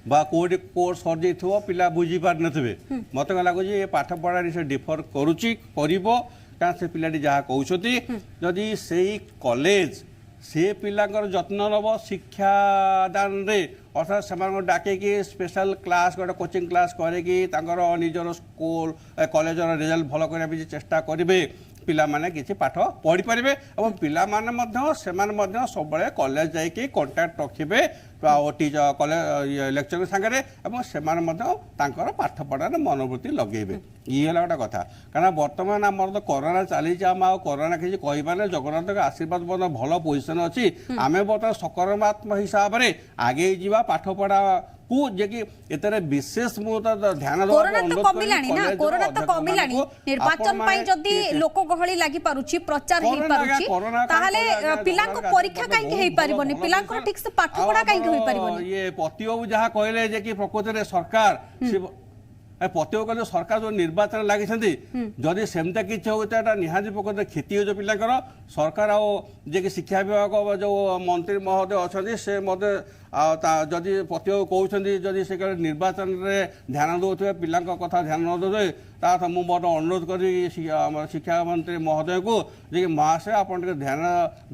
बा कोटी कोर्स सर जाइथिबो पिला बुझी पार नथिबे मत क्या लगुच ये पाठ पढ़ा से डिफर करुची करिवो का से पिलाटी जहाँ कहउछती जदि सेही कॉलेज से पिलांकर जत्न नब शिक्षादान रे अर्थात से डाके स्पेशल क्लास गोटे कोचिंग क्लास करें निजर स्कूल कॉलेज रिजल्ट भल करने चेष्टा करेंगे पिला माने किसी पाठ पढ़ी पारे और पिला माने सब कॉलेज जाकि कंटाक्ट रखिए टीचर कॉलेज लेक्चर सांगे से पाठ पढ़ार मनोवृत्ति लगेबे ये है गोटे कथा कारण बर्तमान आम तो कोरोना चली आम कोरोना किसी कहना जगन्नाथ आशीर्वाद भल पोजिशन अच्छी आम बर्तमान सकारात्मक हिसाब से आगे जा पाठ पढ़ा विशेष ध्यान कोरोना तो कमिलानी ना कोरोना तो कमिलानी निर्वाचन पई जदी लोक गहली लागि पारुची प्रचार हेई पारुची ताहाले पिलांको परीक्षा काई के हेई पारिबोनी पिलांको ठीक से पाठ पढ़ा काई के होई पारिबोनी ये पतिबाबू जहाँ कहले जे कि प्रकृति रे सरकार पतिबाबू जो सरकार जो निर्वाचन लगी जदि सेमता किसी होता निहाती प्रकृति क्षति हो पिलांकर सरकार जे कि शिक्षा विभाग जो मंत्री महोदय अच्छा से जदि प्रतिभा कहते जदि से निर्वाचन में ध्यान दौथे पिला कथा ध्यान न दे मु मोर अनुरोध करी शिक्षा मंत्री महोदय को जे महाशय आप ध्यान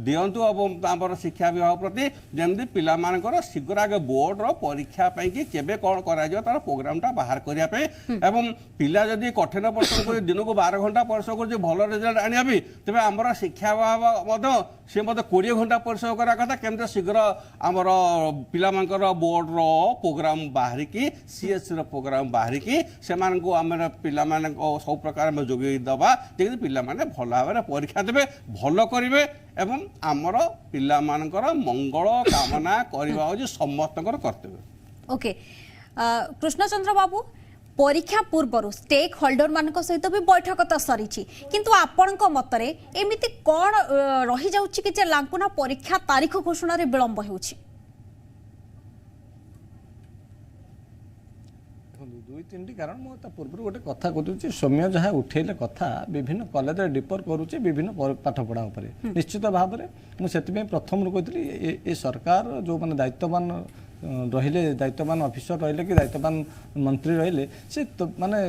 दिंतु और शिक्षा विभाग प्रति जमी पिला शीघ्र आगे बोर्ड परीक्षा कि केबे कौन कर प्रोग्रामटा बाहर करने एवं पिला जदि कठिन परिश्रम कर दिन को 12 घंटा परिश्रम कर भल रिजल्ट आनिया भी तेज आम शिक्षा विभाग सी मत 20 घंटा परिश्रम करा कथा केमती शीघ्र आमर पिला बोर्ड प्रोग्राम बाहर की सीएससी प्रोग्राम बाहर की से आम पिला सब प्रकार जोगे दबा देखिए पिला माने भल भाव में परीक्षा देवे भल करेंगे एवं आमर पिला मंगल कामना करवा हूँ समस्त कर्तव्य। ओके कृष्णचंद्र बाबू परीक्षा पूर्व स्टेक होल्डर मान सहित भी बैठक तो सरी किंतु आपण मतरे एमिति कौन रही जाउछि कि लांकुना परीक्षा तारीख घोषणा रे विलंब होउछि? दुई तीन कारण मुझे पूर्व गोटे कथा कहूँ सौम्य जहाँ उठेले कथा विभिन्न कॉलेज डिफर करुचे विभिन्न पाठपढ़ा उपर निश्चित भाव में मुझे प्रथम कहती ये सरकार जो मैंने दायित्ववान रहिले दायित्ववान ऑफिसर रहिले कि दायित्ववान मंत्री रहिले से माने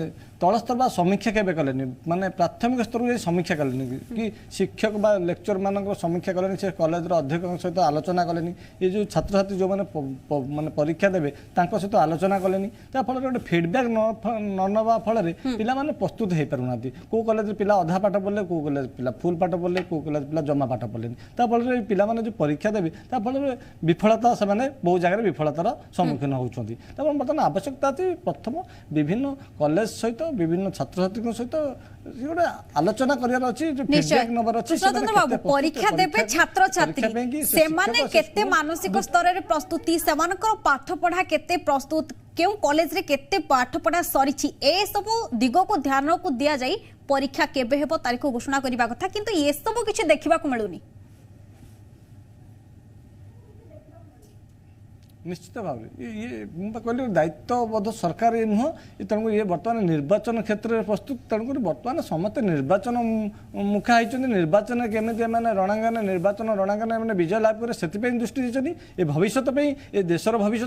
तल स्तर बा समीक्षा केबे कलेनी माने प्राथमिक स्तर को समीक्षा कलेनी कि शिक्षक बा लेक्चर मानक समीक्षा कलेनी से कॉलेज रो अध्यक्ष सहित आलोचना कलेनी ये जो छात्र छात्री जो माने माने परीक्षा देबे तांको सहित आलोचना कलेनी ता फल रे फीडबैक न नवा फल रे पिला माने प्रस्तुत हे परुनाती को कॉलेज पिला आधा पाठ बोले को कॉलेज पिला फुल पाठ बोले को कॉलेज पिला जमा पाठ बोलेनी ता फल रे पिला माने जो परीक्षा देबे ता फल रे विफलता से माने बहु जगह विफलतार सम्मुखीन होउछंती तब बर्तमान आवश्यकता अछि प्रथम विभिन्न कॉलेज सहित विभिन्न छात्र छात्री सहित गोटे आलोचना करियार अछि फीडबैक नंबर अछि कृष्णचंद्र बाबू परीक्षा देबे छात्र छात्री से माने केते मानसिक स्तर रे प्रस्तुति सेमानकर पाठ पढ़ा केते प्रस्तुत केउ कॉलेज रे केते पाठ पढ़ा सरीछि ए सब दिग को ध्यान को दिया जाई परीक्षा केबे हेबो तारीख घोषणा करबा कथा किंतु ये सब किछि देखिबा को मिलुनी। निश्चित भाव ये कहली दायित्वबोध सरकार ये नुह तेणुक ये बर्तमान निर्वाचन क्षेत्र में प्रस्तुत तेणुक बर्तमान समस्त निर्वाचन मुखा होती निर्वाचन केमी मैंने रणांगन निर्वाचन रणांगन मैंने विजय लाभ करे से दृष्टि देते ये भविष्य ये देशर भविष्य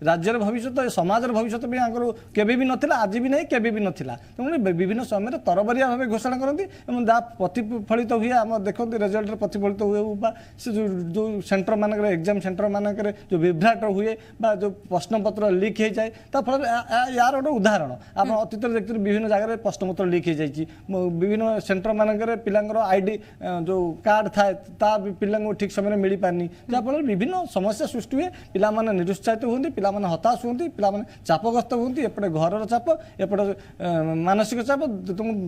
राज्यर भविष्य समाजर भविष्य आंकर केबे भी नथिला आज भी नहीं केबे भी नथिला तेणु विभिन्न समय तरबरिया भाव घोषणा करती जहाँ प्रतिफलित हुए आम देखते रिजल्ट प्रतिफलित हुए जो सेंटर मानक एग्जाम सेंटर मानक जो विभ्राट हुए बा जो प्रश्नपत्र लीक हो जाए फल यार गोटे उदाहरण आप अतीत देखते विभिन्न जगह प्रश्नपत्र लीक हो जाए विभिन्न सेंटर मानक पिलांकर आईडी जो कार्ड थाए ता पिला ठीक समय मिल पारनी जहाँफल विभिन्न समस्या सृष्टि हुए पिला निरुत्साहित होती पिला हताश होती पिला चापग्रस्त होती एपटे घर चाप एपटे मानसिक चाप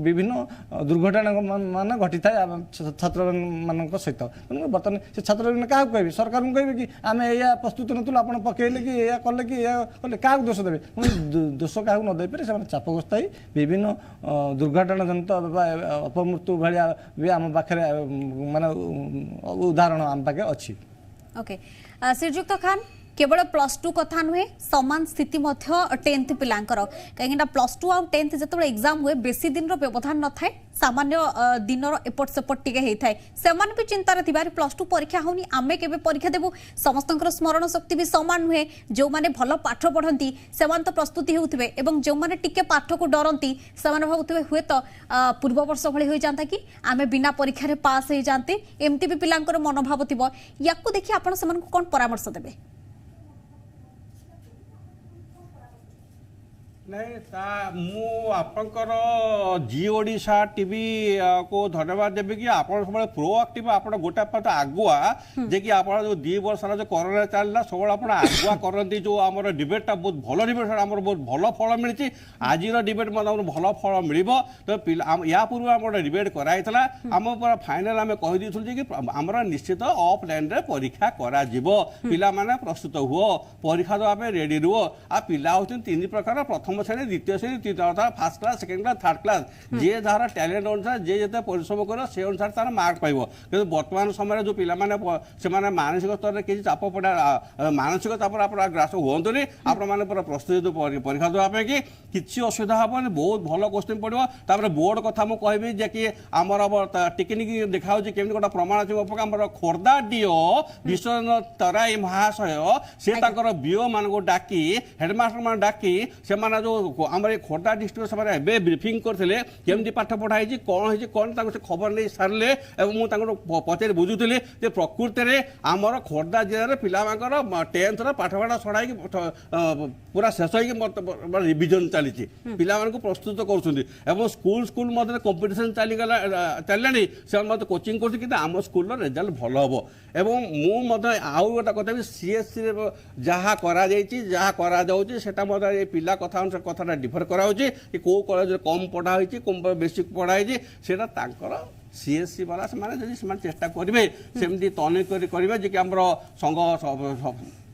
विभिन्न दुर्घटना मान घटी थाए छात्र मान सहित बर्तमान से छात्र क्या कहे सरकार को कहे कि आम या प्रस्तुत नथुलु आपण पकेले कि या कले कि या कले क्या दोष देवे दोष क्या न दे पारे से चापग्रस्त हो विभिन्न दुर्घटना जनित अपमृत्यु भाया भी आम पाखे माने उदाहरण आम पाखे अच्छी। ओके श्रीजुक्त खान केवल +2 कथा नुहे समान स्थिति 10th पिलांकर कहीं +2 आ 10th जो एग्जाम हुए बेसी दिन व्यवधान न थाए सामान्य दिन एपट सेपट टिके होता है सेमान भी चिंतार थिबार +2 परीक्षा होनी आमे केबे परीक्षा देबु समस्तंकर स्मरण शक्ति भी समान नुहे जो माने भल पाठ पढ़ंती सेमान तो प्रस्तुति होउथिबे एवं जो माने टिके पाठ को डरंती सेमान भाउथिबे हुए तो पूर्व वर्ष भली होई जानता कि आमे बिना परीक्षा रे पास हो जानते एमती भी पिलांकर मनोभाव थिबो याकू देखि आपण समान को कोन परामर्श देबे? नहीं आपंकर जी ओडिशा टीवी को धन्यवाद देवी कि आप सब प्रोआक्टिव आप गोटे पाठ आगुआ जे कि आप जो 2 वर्ष जो कोरोना चलला सब आप आगुआ करती जो आम डिबेटा बहुत भल डिबेट आम बहुत भल फल मिली आज डिबेट भल फल मिल तो या पूर्व आम डिबेट कराई आम फाइनाल आम कहीदी कि आम निश्चित ऑफलाइन रे परीक्षा करा पिला प्रस्तुत हुओ परीक्षा देवा रेडी रुह आ पिला होती 3 प्रकार प्रथम प्रथम श्रेणी द्वितीय श्रेणी तृतीय अर्थात first class second class third class जी जार टैलेंट अनुसार जे जिते परिश्रम कर से अनुसार तार मार्क पाइब कि वर्तमान समय जो पिला से मानसिक स्तर में किसी चाप पड़ा मानसिक चाप आप ग्रास हूँ आपने पूरा प्रस्तुत परीक्षा देवाई कि किसी असुविधा हेनी बहुत भल क्वेश्चन पड़ो बोर्ड कथा मुझे कहबी जे कि आमर टेक्निक देखा केमी गोटे प्रमाण आम खोर्धा डीओ विश्वनाथ तराई महाशय से बीओ मान को डाकी हेडमास्टर मान डाकी से जो आम खोर्धा डिस्ट्रिक्ट से ब्रीफिंग करते केमती पाठ पढ़ाई कौन हो खबर नहीं सारे मुझे पचारि बुझुली प्रकृति में आमर खोर्धा जिले में पिला 10th पाठपढ़ा छड़ाई पूरा शेष हो रिविजन चली पिला प्रस्तुत कर स्कूल स्कूल मध्य कंपिटिशन चलिए से कोचिंग कर स्कूल रिजल्ट भल हम एवं आउ गोटे कथा सीएससी जहाँ कर पिला कथा अनुसार कथा डिफर कराऊँ कि कौ कॉलेज कम पढ़ाई कम बेसिक पढ़ाई से सीएससी वाला से चेष्टा करेंगे सेमती तनिक करेंगे जी आम संघ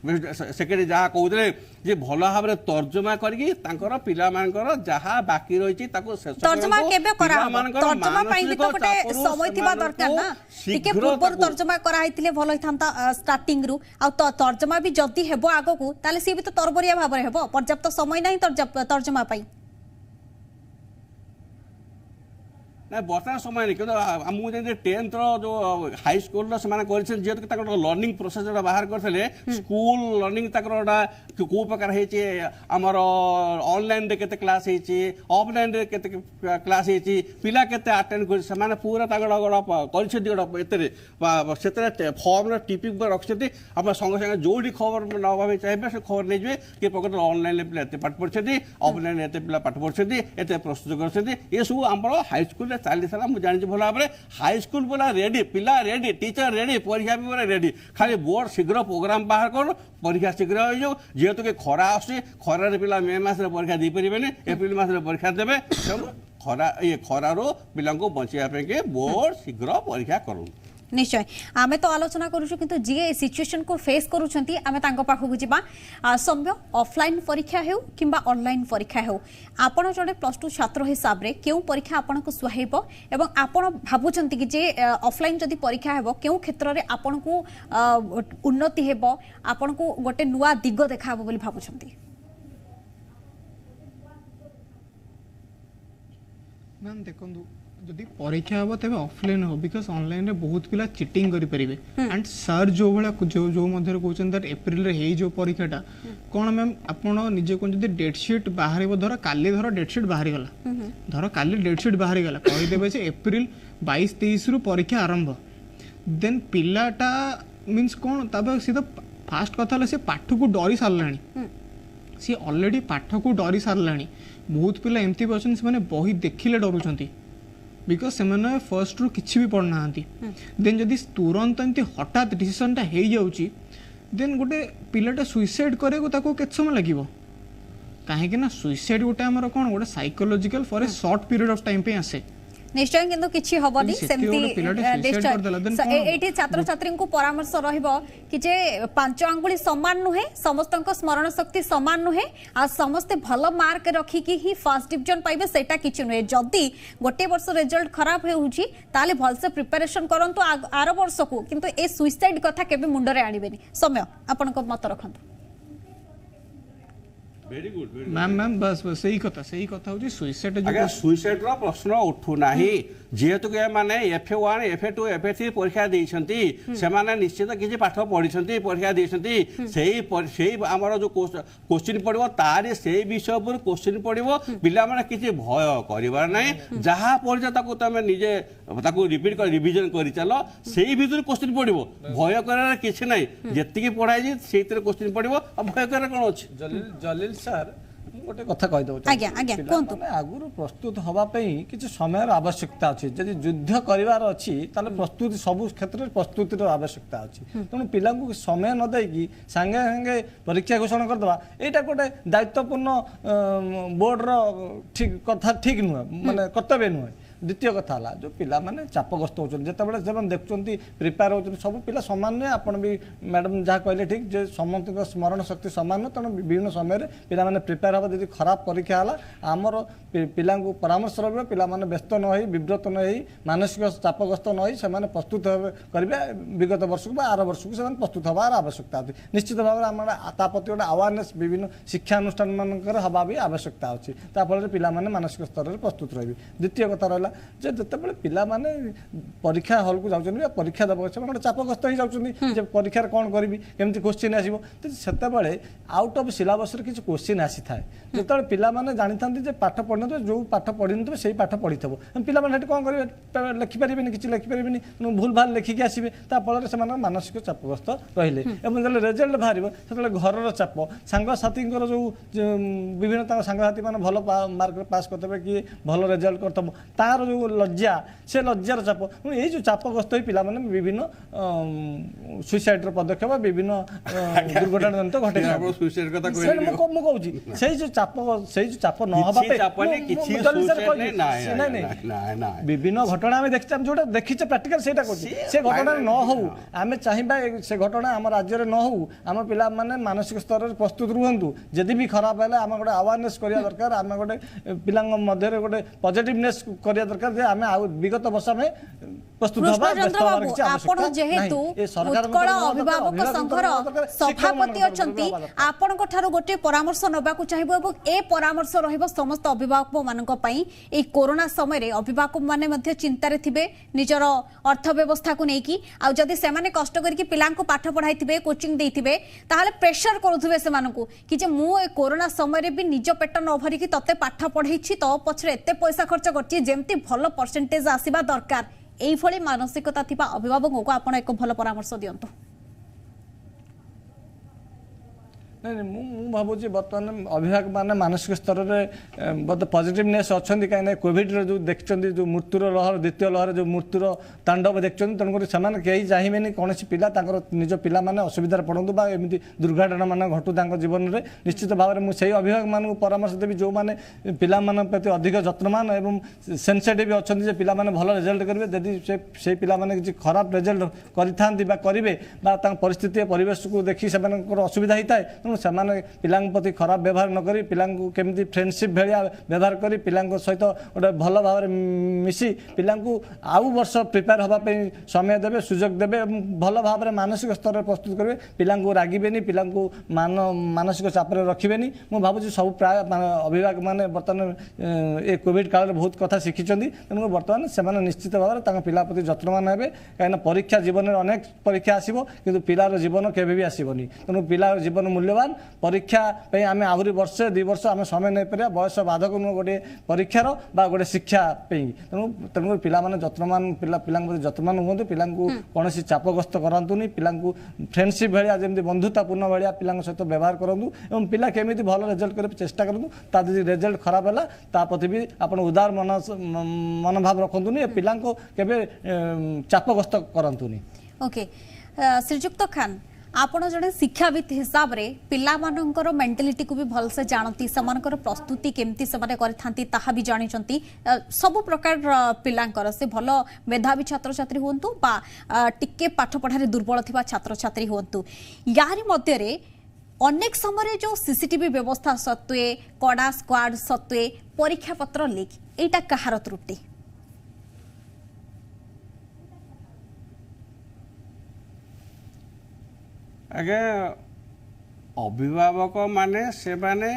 सेक्रेटरी जहाँ कहते जे भल भाव में तर्जमा करके जहाँ बाकी रही तर्जमा केबे करा तर्जमा पई भी तो गोटे समय थिबा दरकार ना टिके पूर्व तर्जमा करा हितले भल हिथांता स्टार्टिंग रु आ तर्जमा भी जदी हेबो आगो को ताले सी भी तो तरबरिया भाव रे हेबो पर्याप्त समय नहीं तर्जमा पई ना बर्तमान समय नहीं क्योंकि मुझे 10th जो हाई स्कूल जेहेतु लर्निंग प्रोसेस बाहर करते स्कूल लर्निंग कौ प्रकार होमर ऑनलाइन रे केते क्लास ऑफलाइन रे केते क्लास पिला केते अटेंड कर पूरा कर फॉर्म टिपिक रखते आप संगे संगे जो खबर नवा चाहिए से खबर नहीं जाए कि प्रकृत ऑनलाइन पिला एत पाठ पढ़ते ऑफलाइन एत पिला पाठ पढ़ते एत प्रस्तुत करते ये सब आम हाई स्कूल चली सारा मुझे जानी भल भाव में हाई स्कूल पूरा रेडी पिला रेडी टीचर रेडी परीक्षा भी पूरा रेडी खाली बोर्ड शीघ्र प्रोग्राम बाहर कर परीक्षा शीघ्र हो जाऊ जेहेतु कि खरा आसार पिला मे मस परीक्षा दे पारे एप्रिल मस परीक्षा देवे खरा ये खरारू पिला बचाई बोर्ड शीघ्र परीक्षा करूँ निश्चय आमे तो आलोचना करूछु किंतु जे सिचुएशन को फेस करूछंती आमे तांको पाखु को जिबा सम्य ऑफलाइन परीक्षा हेउ किंबा ऑनलाइन परीक्षा हेउ आपण जड़े +2 छात्र हिसाब रे केउ परीक्षा आपण को सुहाइबो एवं आपण भाबुछंती कि जे ऑफलाइन जदी परीक्षा हेबो केउ क्षेत्र रे आपण को उन्नति हेबो आपण को गोटे नुवा दिग देखाबो बोली भाबुछंती मैम देखंदु जदि परीक्षा हम तेज ऑफलाइन हो बिकज ऑनलाइन रे बहुत पिला चिटिंग करि परिबे एंड सर जो भला जो मध्य कहउछन दैट अप्रैल रे हे जो परीक्षाटा कोन मैम आपण निजे कोन जदि डेट शीट बाहरिबो धर काली धर डेट शीट बाहरी गला धर काली डेट शीट बाहरी गला कहि देबे जे अप्रैल 22-23 रु परीक्षा आरंभ देन पिलाटा मींस कोन तबे सीधा फास्ट कथा से पाठ को डरी सारलानी सी ऑलरेडी पाठ को डरी सारलानी बहुत पिला एमती बसन से माने बही देखिले डरुछंती बिकज से फर्स्ट रु किसी भी पढ़ना देन जदि तुरंत एमती हठात डिसीजनटा हो जाउची देन गोटे पिलाटा सुइसाइड करे केते समय लगिवो काहे कि ना सुइसाइड गोटे हमर कोन गोटे psychological for a short period of time पे आसे निश्चय किंतु किछि हबनी सेमती एठी छात्र छात्री को परामर्श रहिबो कि जे पांच आंगुली समान नुहे समस्त स्मरण शक्ति समान नुहे आ समस्त भल मार्क रखी कि ही फर्स्ट डिवीजन पाइबे सेटा किछि नुहे जदी गोटे वर्ष रिजल्ट खराब होउची ताले भल से प्रिपरेशन करंतु आरो वर्ष को किंतु ए सुइसाइड कथा केबे मुंडरे आनिबेनी समय आपन को मत रखंतु मैम बस सही कथा होची सुइसाइड जो सुइसाइड रो प्रश्न उठू नाही जेहेतु के माने FA1 FA2 FA3 परीक्षा देइछंती से माने निश्चित किछि पाठ पढिछंती परीक्षा देइछंती सेही हमर जो क्वेश्चन पड़िबो तारे सेही विषय पर क्वेश्चन पड़िबो पिला माने किछि भय करिवार नाही जहा पढिछ ताको तमे निजे ताको रिपीट कर रिवीजन करि चलो सेही भीतर क्वेश्चन पड़िबो भय करार किछि नाही जेतिकी पढाई जी सेहितर क्वेश्चन पड़िबो आ भय करार कोन अछि जलील सर गोटे कथा कहि दउ आज्ञा आज्ञा कोंतु आगुरु प्रस्तुत हवा पई किछि समय आवश्यकता अछि जदि युद्ध करिवार अछि ताले प्रस्तुति सब क्षेत्र प्रस्तुतिर आवश्यकता अछि तनु पिला को समय न दे कि संगे संगे परीक्षा घोषणा कर दवा एटा गोटे दायित्वपूर्ण बोर्ड रो ठीक कथा ठीक नुह माने कर्तव्य नुह द्वितीय कथा है जो पिला माने चापग्रस्त होचन जेतेबेले जब देखुंती प्रिपेयर होचन सब पिला समान नुहे आपण भी मैडम जहाँ कहले ठीक जे समस्त स्मरण शक्ति समान नुहे तेणु विभिन्न समय पिला माने प्रिपेयर हवा यदि खराब परीक्षा है आमर पिला परामर्श रहा पिला माने व्यस्त न होई विब्रत न होई मानसिक चापग्रस्त न होई से प्रस्तुत करेंगे विगत वर्ष को आर वर्ष को से प्रस्तुत हबार आवश्यकता होती निश्चित भाव में आम ताप्रति गोटे अवेयरनेस विभिन्न शिक्षा अनुष्ठान मानकर हवा भी आवश्यकता अच्छी ताफल पिला माने मानसिक स्तर में प्रस्तुत रही द्वितीय कथा रहा जिते पिला माने परीक्षा हल को जाऊँ परीक्षा देव से गोटे चापग्रस्त हो जाती परीक्षार कौन करी केमती क्वेश्चन आसो से आउट अफ सिलेबस किसी क्वेश्चन आसी था जो पिला माने जानी था पाठ पढ़ी न जो पाठ पढ़ी न से पाठ पढ़ी थो पिला माने कौन करेंगे लिखिपारे किसी लिखिपारे भूल भाल लिखिकी आसवे ताफल से मानसिक चापग्रस्त रहिले रेजल्ट बाहर से घर चाप सांगसाथी जो विभिन्न सांगसाथी मैंने भल मार्क पास करते कि भल रेजल्ट करतब तार जो लज्जा से लज्जार चाप ये जो चापग्रस्त पिला माने विभिन्न सुइसाइड पदक्षेप विभिन्न दुर्घटना जनित घटे कहूँ से जो चाप न विभिन्न घटना आम देखी जो देखीचे प्राक्टिकल से घटना न हो आम चाहिए से घटना आम राज्य न हो आम पिला माने मानसिक स्तर में प्रस्तुत रुहतु जदि भी खराब है आम गोटे अवेयरनेस करा दरकार आम गोटे पिला मध्य गोटे पॉजिटिवनेस करा दरकार जे आम विगत वर्ष में प्रस्तुत अभिभावक संघर सभापति अछंती आपनक ठारो गोटे परामर्श नबाकू चाहिबो एवं ए परामर्श रहिबो समस्त अभिभावक मानक पई ए कोरोना समय रे अभिभावक माने मध्य चिंतारे थिबे निजर अर्थ व्यवस्था को नेकी आ जदि से माने कष्ट करके पिलांको पाठ पढ़ाई थिबे कोचिंग देथिबे ताहाले प्रेशर करूथबे से मानकू कि जे मु ए कोरोना समय रे भी निज पेट न भरी कि तते पाठ पढ़ाईछि तो पछरे एते पैसा खर्च करछि जेमति भलो परसेंटेज आसीबा दरकार एई भली मानसिकता थिबा अभिभावक को आपण एक भलो परामर्श दियंतु नहीं मुझे भावुँ बर्तमान अभिभावक मैंने मानसिक स्तर में बहुत पॉजिटिवनेस अच्छा कहीं कोविड जो देखते जो मृत्युर लहर द्वितीय लहर जो मृत्युर तांडव देखते तेणुक से कहीं चाहिए कौन पिला निज पिला माने असुविधार पड़ू एमती दुर्घटना मान घटू जीवन में निश्चित भाव में मुझे अभिभावक मान परामर्श देवी जो मैंने पिला प्रति अधिक जत्नमान एवं सेनसिटिव अच्छा पिला माने भल रिजल्ट करेंगे जदि से पिला माने किसी खराब रिजल्ट करेंगे परिस्थिति परिवेश को देखी से असुविधा होता है से पिला प्रति खराब व्यवहार नक पिला केमी फ्रेंडशिप भाया व्यवहार कर पिला सहित गोटे भल भाव मिसी पिला आउ वर्ष प्रिपेयर होगापी समय देवे सुजोग देवे भल भाव में मानसिक स्तर में प्रस्तुत करेंगे पिला रागिबेनी पिला मानसिक चाप रखिबेनी मु भावुँ सब प्राय अभिभावक मैंने बर्तमान ए कोविड काल में बहुत कथा शिखी तेणु बर्तमान से निश्चित भाव में पिला प्रति जत्नवान हे कहीं परीक्षा जीवन में अनेक परीक्षा आसो कि पिलार जीवन केवे भी आसबनी तेणु पिलार जीवन मूल्यवान परीक्षा आम आहरी वर्ष 2 वर्ष आम समय नहीं पार बयस बाधक नुह गोटे परीक्षार बा गोटे शिक्षा तेणु पिला जत्नवान पिला जत्नवान हूँ पिला कौन चापग्रस्त करातुनि पिला फ्रेंडशिप भाया जमी बंधुतापूर्ण भाया पिला सहित व्यवहार करूँ और पिला केमी भल रिजल्ट करने चेष्टा करूँ ता यदि रिजल्ट खराब है ताप्रति भी आप उदार मनोभाव रखुनि पिला केवे चापग्रस्त करतुनि ओके श्रीजुक्त खान आपण जड़े शिक्षाविद हिसाब रे पिला मानकर मेंटालिटी को भी भल से जानती समानकर प्रस्तुति केमती से माने करथांती ताहा भी जानिचंती सब प्रकार पिलांकर से भल मेधावी छात्र छात्री होंतु बा टिके पाठ पढ़ारे दुर्बल थिबा छात्र छात्री होंतु यारी मध्य रे अनेक समय जो सीसीटीवी व्यवस्था सत्वे कड़ा स्क्वाड सत्वे परीक्षा पत्र लीक एटा कहार त्रुटि आगे अभिभावक माने से माने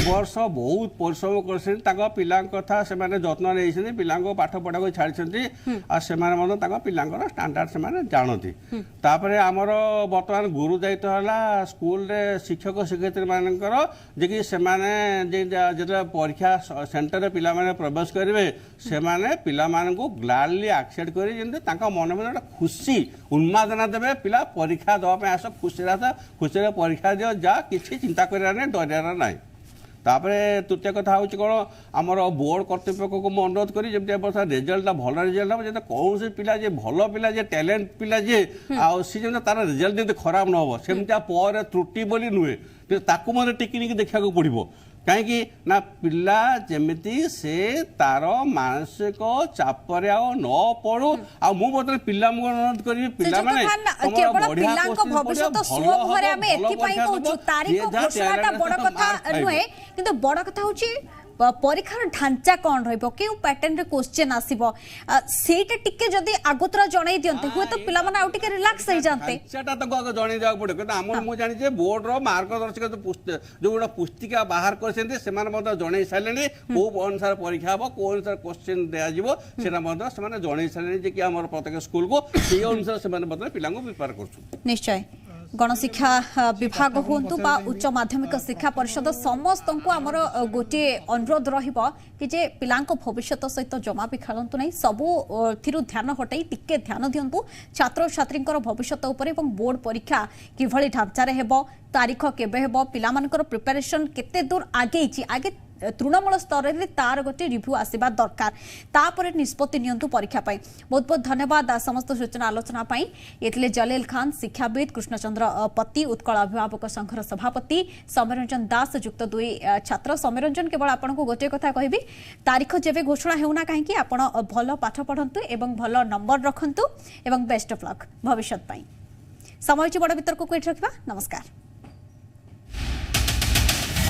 वर्ष बहुत परिश्रम कर पिला कथा से जत्न नहीं पिला पाठ पढ़ा को छाड़ी आ पिला स्टांडर्ड से जानती तापर आमर बर्तमान गुरु दायित्व है स्कूल रे शिक्षक शिक्षयित्री मानकर जे कि जो परीक्षा सेंटर रे पिला माने प्रवेश करेंगे से पिला को ग्लाडली एक्सेप्ट कर मन में गोटे खुशी उन्मादना देवे पिला परीक्षा देवाई आस खुशी परीक्षा दियो जा किसी चिंता करार ना डर ना तापर तृतीय कथा हूँ कौन आमर बोर्ड कर्तृपक्ष को अनुरोध करी जब वर्ष रिजल्ट भल रिजल्ट हम जो कौन से पिला जे भल पिला जे टैलेंट पिला जे सी तार रिजल्ट जब खराब न हो सेमती पर त्रुटि बोली नुहे ताकू मत टिकी देखा पड़ो कहीं ना पिला जमिति से तार मानसिक चापर न पड़ू आ मु बर्तमान पिला अनुरोध करी पिला माने केवल पिलांको भविष्यत सुओ मुहरे आमे एथि पई कहू तारीख घोषणाटा बड़ कथा नुहे किंतु बड़ कथा होची परीक्षार ढांचा कौन रहिबो केउ पैटर्न रे क्वेश्चन आसीबो सेटा टिके जदी आगोतरा जणाई दियंते हुए तो पिला माने आउ टिके रिलैक्स हो जानते सेटा तो आगे जणाई जाक पड़े कि हमर मु जानि जे बोर्ड रो मार्गदर्शक जो गोटा पुस्तिका बाहर करसेंते से माने मत जणाई सालेनी को अनुसार परीक्षा हबो को अनुसार क्वेश्चन दिया जिवो सेटा मत से माने जणाई सालेनी जे कि हमर प्रत्येक स्कूल को से अनुसार से माने मत पिला को प्रिपेयर करछु निश्चय गणशिक्षा विभाग हुंतु बा उच्च माध्यमिक शिक्षा परिषद समस्त को आमर गोटे अनुरोध रहिबो कि जे पिलांको भविष्यत सहित जमा भी खेलंतु नहीं सबु थिरु ध्यान हटाई टिके ध्यान दियंतु छात्र छात्रींकर भविष्यत ऊपर एवं बोर्ड परीक्षा किभଳି ढांचारे हेबो तारीख केबे हेबो पिला मानकर प्रिपरेशन केते दूर आगे तृणमूल स्तर में तार गोटे रिव्यू आसवा दरकार तापर निष्पत्ति नियंतु परीक्षा पाई बहुत बहुत धन्यवाद समस्त सूचना आलोचना पाई ये जलील खान शिक्षाविद कृष्णचंद्र पति उत्कल अभिभावक संघर सभापति सौम्यरंजन दास युक्त 2 छात्र सौम्यरंजन केवल आपन को गोटे कथा कहबी तारीख जेबे घोषणा हेउना काहेकि आपण भल पाठ पढ़ंतु एवं भल नंबर रखंतु एवं बेस्ट ऑफ लक भविष्य पाई समय बड़ वितर्क को रखा नमस्कार।